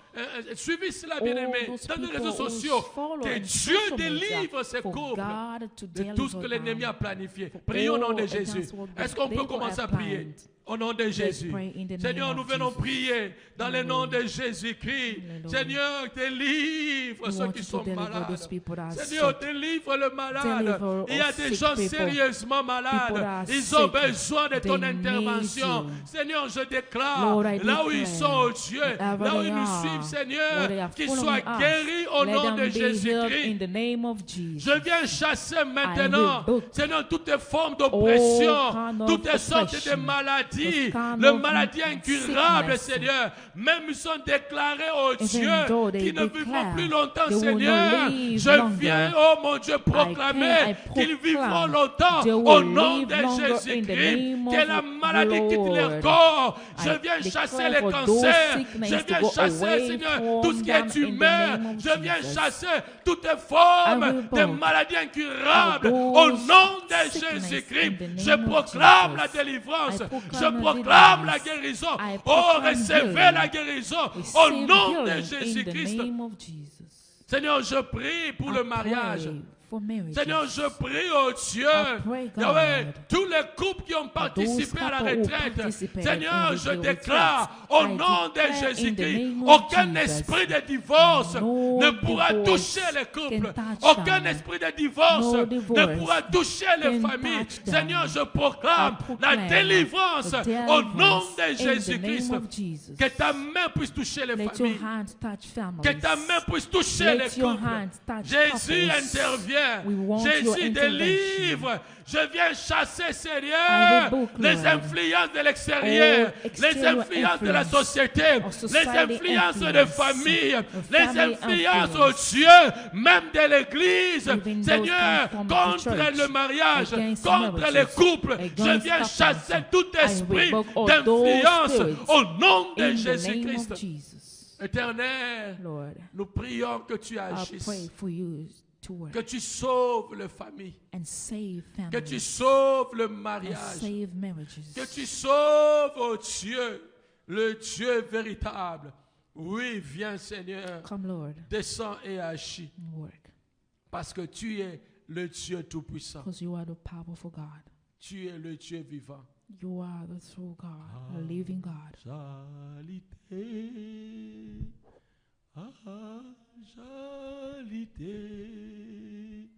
suivi cela, bien
All
aimé,
those
dans les
people
réseaux
who
sociaux,
follow
que
in
Dieu
social media,
délivre ces
for
couples
God to
de tout ce que
deliver
l'ennemi
them.
a planifié. Prions au nom de
all
Jésus.
against what
Est-ce qu'on peut
they
commencer à
have
prier?
planned.
Au nom de Jésus.
pray in the name
Seigneur,
of
nous venons
Jesus.
prier dans le nom de
Hallelujah.
Jésus-Christ.
Hallelujah.
Seigneur, délivre
We
ceux
want
qui
you to
sont
deliver
malades.
those people that are
Seigneur,
sick.
délivre le malade.
Deliver
Il y a
all
des
sick
gens
people.
sérieusement
People
malades.
that are
Ils ont
sick.
besoin de ton
They need
intervention.
you.
Seigneur, je déclare,
Lord, I
là où ils
declare,
sont, oh Dieu,
wherever
là où
they
ils nous
are,
suivent,
where they
Seigneur,
are
qu'ils
following
soient
us,
guéris au
let
nom
them
de
be healed in
Jésus-Christ.
the name of Jesus.
Je viens chasser maintenant,
rebuke
Seigneur, toutes les formes d'oppression,
all kind of
toutes les sortes de
oppression,
maladies,
those kind
le
of
maladie incurable,
sickness.
Seigneur. Même ils sont déclarés, oh
Even
Dieu,
though they
qu'ils ne vivront
declare
plus longtemps,
they will
Seigneur.
not live
Je
longer.
viens, oh mon Dieu, proclamer
I
qu'ils vivront
proclaim
longtemps
they will
au nom
live
de
longer in the
Jésus-Christ.
name
Que
of
la
the
maladie quitte leur
Lord.
corps. Je
I
viens chasser
declare
les
for those
cancers.
sickness
Je
to
viens
go
chasser,
away
Seigneur,
from
tout ce qui
them
est
in the
humain.
name of
Je viens
Jesus.
chasser toutes les formes
I
de
rebuke
maladies incurables
all
au
those
nom de
sickness
Jésus-Christ.
in the
Je
name of
proclame la
Jesus.
délivrance.
I proclaim
Je
the
proclame la
deliverance.
guérison.
I
Oh,
proclaim
recevez
healing.
la guérison au
Receive
nom de
healing in the
Jésus-Christ.
name of Jesus.
Seigneur, je prie pour
I
le mariage.
pray for marriages.
Seigneur, je prie, oh Dieu,
pray, God,
Yahweh, tous les couples qui ont participé à la
couple who
retraite,
participated
Seigneur,
in the
je
retreat,
déclare au
I
nom de
declare in the
Jésus-Christ,
name of
aucun
Jesus,
esprit de divorce
no
ne pourra
divorce
toucher les couples.
can touch
Aucun
them.
esprit de divorce
No
ne
divorce
pourra toucher les
can
familles.
touch them.
Seigneur, je proclame
I
la
proclaim
délivrance
the
au nom
deliverance
de
in the
Jésus-Christ.
name of Jesus.
Que ta main puisse toucher les
Let your
familles.
hands touch families.
Que ta main puisse toucher
Let
les
your
couples.
hands touch
Jésus
couples.
intervient.
We want your
Jésus
intervention.
délivre. Je viens chasser,
I
Seigneur,
rebuke,
les
Lord,
influences de l'extérieur,
all
les
extérieur
influences de la
influence,
société,
of
les
society
influences de
influence,
famille,
of
les
family
influences, oh
influence,
Dieu, même de l'Église.
even those
Seigneur,
come from the
contre
church,
le mariage,
against
contre
marriages,
les couples, je
against
viens
couples.
chasser tout
I
esprit
rebuke all
d'influence
those spirits
au nom de
in the name
Jésus-Christ.
of Jesus.
Éternel,
Lord,
nous prions que tu
I
agisses,
pray for you to work
que tu sauves les familles,
and save
que tu
families
sauves le
and
mariage,
save marriages.
que tu sauves, oh Dieu, le Dieu véritable. Oui, viens Seigneur,
Come, Lord,
descends et agis,
and work,
parce que tu es le Dieu Tout-Puissant.
because you are the powerful God.
Tu es le Dieu vivant.
You are the true God, the living God.
Jalite,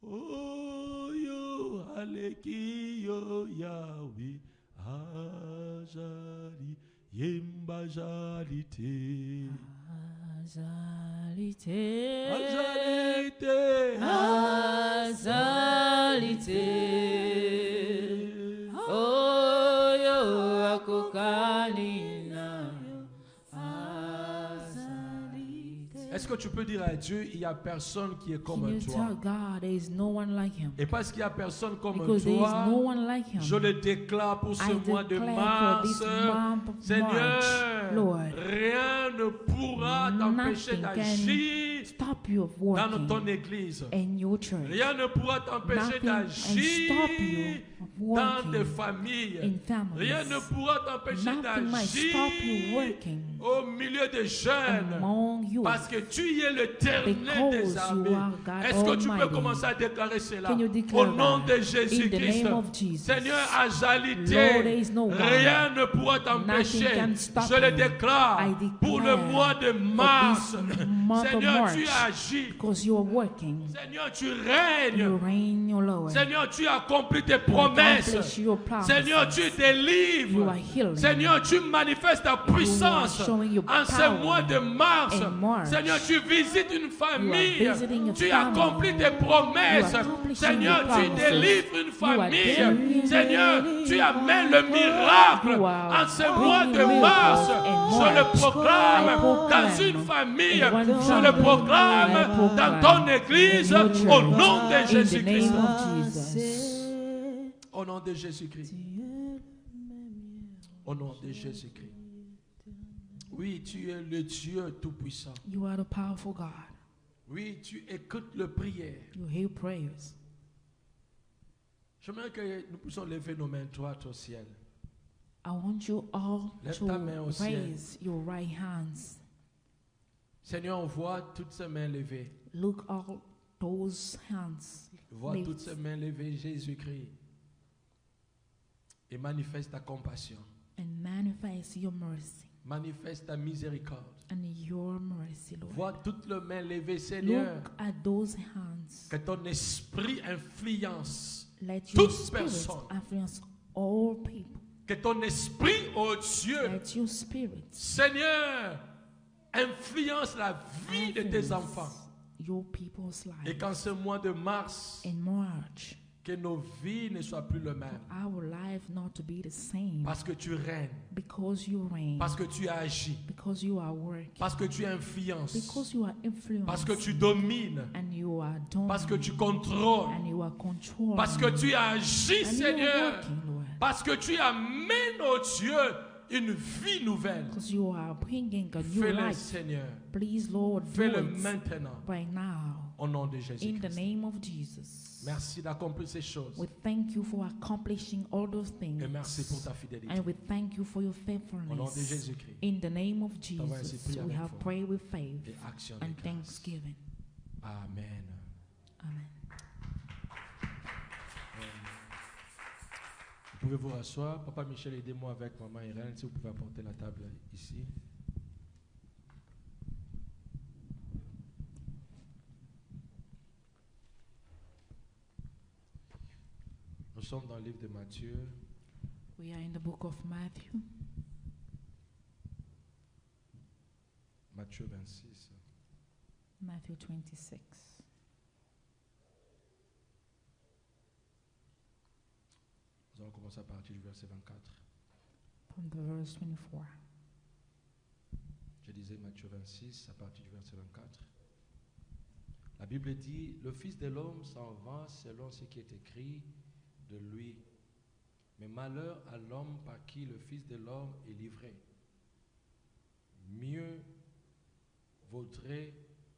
oh yo aleki yo Yahweh, ajali yemba jalite,
Azalite,
ajalite,
Azalite, oh yo akokanina, Azalite.
Est-ce que tu peux dire à Dieu, il n'y a personne qui est
Can
comme
you
toi?
tell God there is no one like him?
Et parce qu'il n'y a personne comme
Because there is
toi,
no one like him.
je le déclare pour ce
I
mois de
declare for
mars.
this month of
Seigneur,
March, Lord,
rien ne pourra t'empêcher
nothing can
d'agir
stop you of
dans ton
working
église.
in your church.
Rien ne pourra t'empêcher
Nothing can stop you
d'agir
of
dans tes
working
familles.
in families.
Rien ne pourra t'empêcher
Nothing might stop you
d'agir
working
au milieu des jeunes.
among you.
Parce que tu es l'éternel
Because
des
you
armées.
are God
Est-ce que tu peux
Almighty.
commencer à déclarer cela?
Can you
Au
declare
nom
that?
de Jésus-Christ.
In the name of Jesus.
Seigneur, à
Lord, there
Jalite,
is no God.
rien ne pourra t'empêcher.
Nothing can stop
Je le
you.
déclare
I declare
pour le mois de mars.
this month of
Seigneur,
March,
tu agis.
because you are working.
Seigneur, tu
You
règnes.
reign, your Lord.
Seigneur, tu accomplis tes
You
promesses.
accomplish your promises.
Seigneur, tu
You
délivres.
are healing.
Seigneur, tu manifestes ta puissance
showing your
en ce
power
mois de mars.
in March.
Seigneur, tu visites une famille.
visiting a
Tu
family.
accomplis tes promesses.
You are accomplishing
Seigneur,
your
tu
promises.
délivres une famille.
delivering
Seigneur, tu amènes le miracle
You are
en ce mois de
bringing
mars.
miracles in
Je le
March.
proclame
I proclaim
dans une famille.
in one
Je le
family.
proclame
I proclaim
dans ton église
in your
au
church.
nom de
In the
Jésus-Christ.
name of Jesus.
Au nom de Jésus-Christ. Au nom de Jésus-Christ. Oui, tu es le Dieu Tout-Puissant.
You are the powerful God.
Oui, tu écoutes le prière.
You hear prayers.
J'aimerais que nous puissions lever nos mains droites au ciel.
I want you all
Lève
to
ta main au ciel.
raise your right hands.
Seigneur, on voit toutes ces mains levées.
Look all those hands.
Vois
Lift.
toutes ces mains levées, Jésus-Christ. Et manifeste ta compassion.
And manifest your mercy
Manifeste ta miséricorde.
and your mercy, Lord.
Vois toutes les mains levées, Seigneur.
Look at those hands.
Que ton esprit influence
Let your
toute
spirit
personne.
influence all people.
Que ton esprit, oh Dieu,
Let your spirit
Seigneur, influence la vie de tes
influence
enfants.
your people's
Et
life.
qu'en ce mois de mars,
In March,
que nos vies ne soient plus les mêmes.
our life not to be the same
Parce que tu règnes.
because you reign,
Parce que tu agis.
because you are working,
Parce que tu influences.
because you are influenced,
Parce que tu domines.
and you are doing,
Parce que tu contrôles.
and you are controlling,
Parce que tu agis,
and you are
Seigneur.
working, Lord,
Parce que tu amènes, oh Dieu, une vie nouvelle.
because you are bringing a new
Fais-le,
life.
Seigneur.
Please, Lord, do
Fais-le
it
maintenant.
right now
Au nom de
in the
Jésus-Christ.
name of Jesus.
Merci d'accomplir ces choses.
We thank you for accomplishing all those things.
Et merci pour ta fidélité.
And we thank you for your
Au nom de
faithfulness.
Jésus-Christ.
In the name of
T'avons ainsi
Jesus,
prié
we
avec
have
foi.
prayed with faith
Et action de
and
grâce.
thanksgiving.
Amen.
Amen.
Vous pouvez vous rasseoir. Papa Michel, aidez-moi avec maman Irène, si vous pouvez apporter la table ici. Nous sommes dans le livre de Matthieu.
We are in the book of Matthew,
Matthieu 26.
Matthew 26.
Nous allons commencer à partir du verset 24.
From the verse 24.
Je disais Matthieu 26 à partir du verset 24. La Bible dit, le Fils de l'homme s'en va selon ce qui est écrit de lui. Mais malheur à l'homme par qui le Fils de l'homme est livré. Mieux vaudrait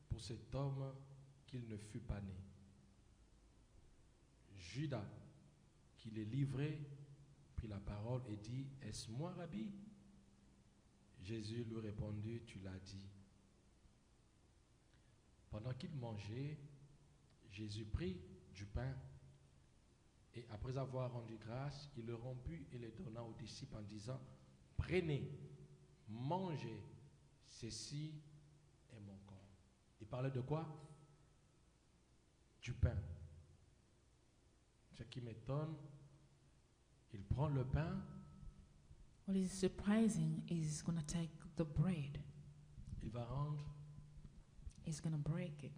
pour cet homme qu'il ne fût pas né. Judas, qui l'est livré, prit la parole et dit, est-ce moi, Rabbi? Jésus lui répondit, tu l'as dit. Pendant qu'il mangeait, Jésus prit du pain et après avoir rendu grâce, il le romput et le donna aux disciples en disant, prenez, mangez, ceci est mon corps. Il parlait de quoi? Du pain. Ce qui m'étonne, il prend le pain,
What is surprising is he's going to take the bread.
il va rendre
He's going to break it.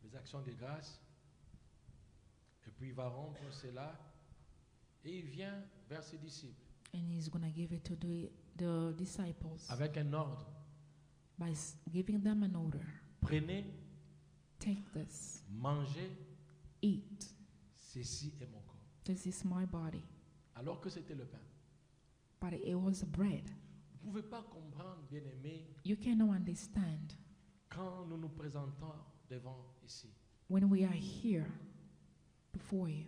les actions de grâce, et puis il va rompre cela, et il vient vers ses disciples
And he's going to give it to the disciples
avec un ordre.
by giving them an order.
Prenez,
Take this,
mangez,
eat.
ceci est mon corps.
This is my body.
Alors que c'était le pain.
But it was bread.
Vous ne pouvez pas comprendre, bien-aimés,
You cannot understand
quand nous nous présentons devant ici.
when we are here before you.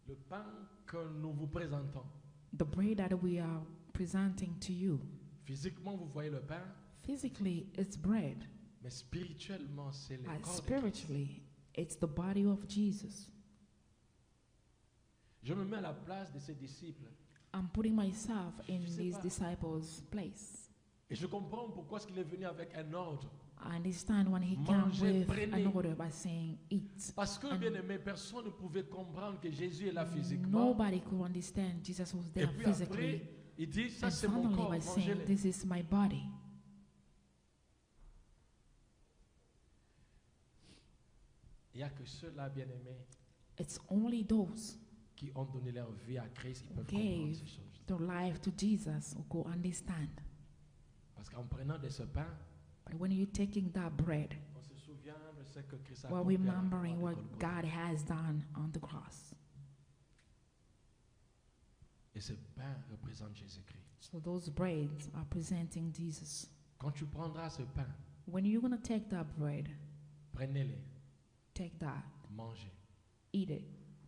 Le pain que nous vous présentons,
The bread that we are presenting to you,
physiquement vous voyez le pain,
physically it's bread,
mais spirituellement c'est le
but
corps de Christ.
spiritually it's the body of Jesus.
Je me mets à la place de ces disciples
I'm putting myself in
Je sais
these
pas.
disciples' place.
et je comprends pourquoi est-ce qu'il est venu avec un ordre.
I understand when he came
Mangez,
with
prenez.
an order by saying eat.
Parce que,
And
bien-aimé, personne ne pouvait comprendre que Jésus est là physiquement.
Nobody could understand Jesus was
Et
there
puis
physically.
après, il dit, ça
And
c'est mon
finally
corps,
by saying
mangez-le.
this is my body.
Il n'y a que ceux-là, bien-aimés,
It's only those
qui ont donné leur vie à Christ, ils peuvent
Okay.
comprendre ces choses.
their life to Jesus who could understand.
Parce qu'en prenant de ce pain,
But when you're taking that bread,
on se souvient de ce que Christ a
we're
accompli à la
remembering
croix
what
de Golgotha.
God has done on the cross.
Et ce pain représente Jésus-Christ.
So those breads are presenting Jesus.
Quand tu prendras ce pain,
When you're going to take that bread,
prenez-les,
take that,
mangez,
eat it,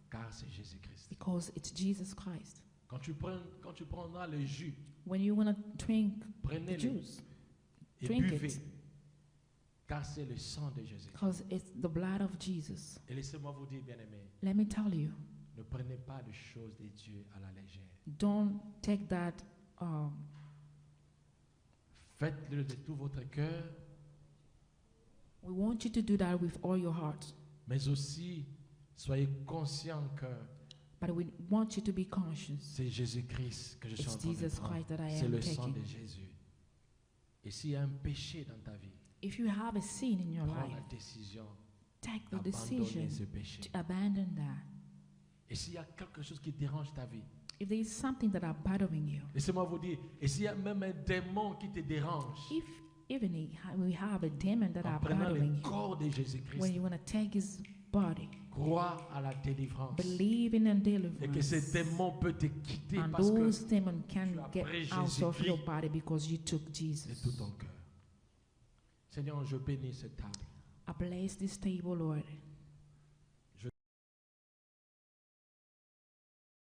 car c'est Jésus-Christ.
because it's Jesus Christ.
Quand tu prendras le jus,
When you're going to drink the
prenez-le
juice,
et
drink
buvez,
it.
car c'est le sang de Jésus.
because it's the blood of Jesus.
Et laissez-moi vous dire, bien-aimés,
Let me tell you,
ne prenez pas les choses de Dieu à la légère.
don't take that.
Faites-le de tout votre cœur,
We want you to do that with all your heart,
mais aussi soyez conscients que
but we want you to be conscious.
c'est Jésus-Christ que je suis en
It's
train de
Jesus
prendre.
Christ that I
C'est
am
le sang
taking.
de Jésus. Et s'il y a un péché dans ta vie,
If you have a sin in your
prends
life,
la décision
take the
d'abandonner
decision
ce péché.
to abandon that.
Et s'il y a quelque chose qui dérange ta vie,
If there is something that are bothering you,
laissez-moi vous dire, et s'il y a même un démon qui te dérange,
if even we have a demon that
en
are
prenant
bothering
le
you,
corps de
when
Jésus-Christ,
you want to take his body,
crois à la délivrance.
believe in a
Et que ce
deliverance,
démon peut te quitter
and
parce que
those demons
tu
can
as
get
pris
out of your
Jésus-Christ
body because you took
de
Jesus.
tout ton cœur. Seigneur, je bénis cette table.
I bless this table, Lord.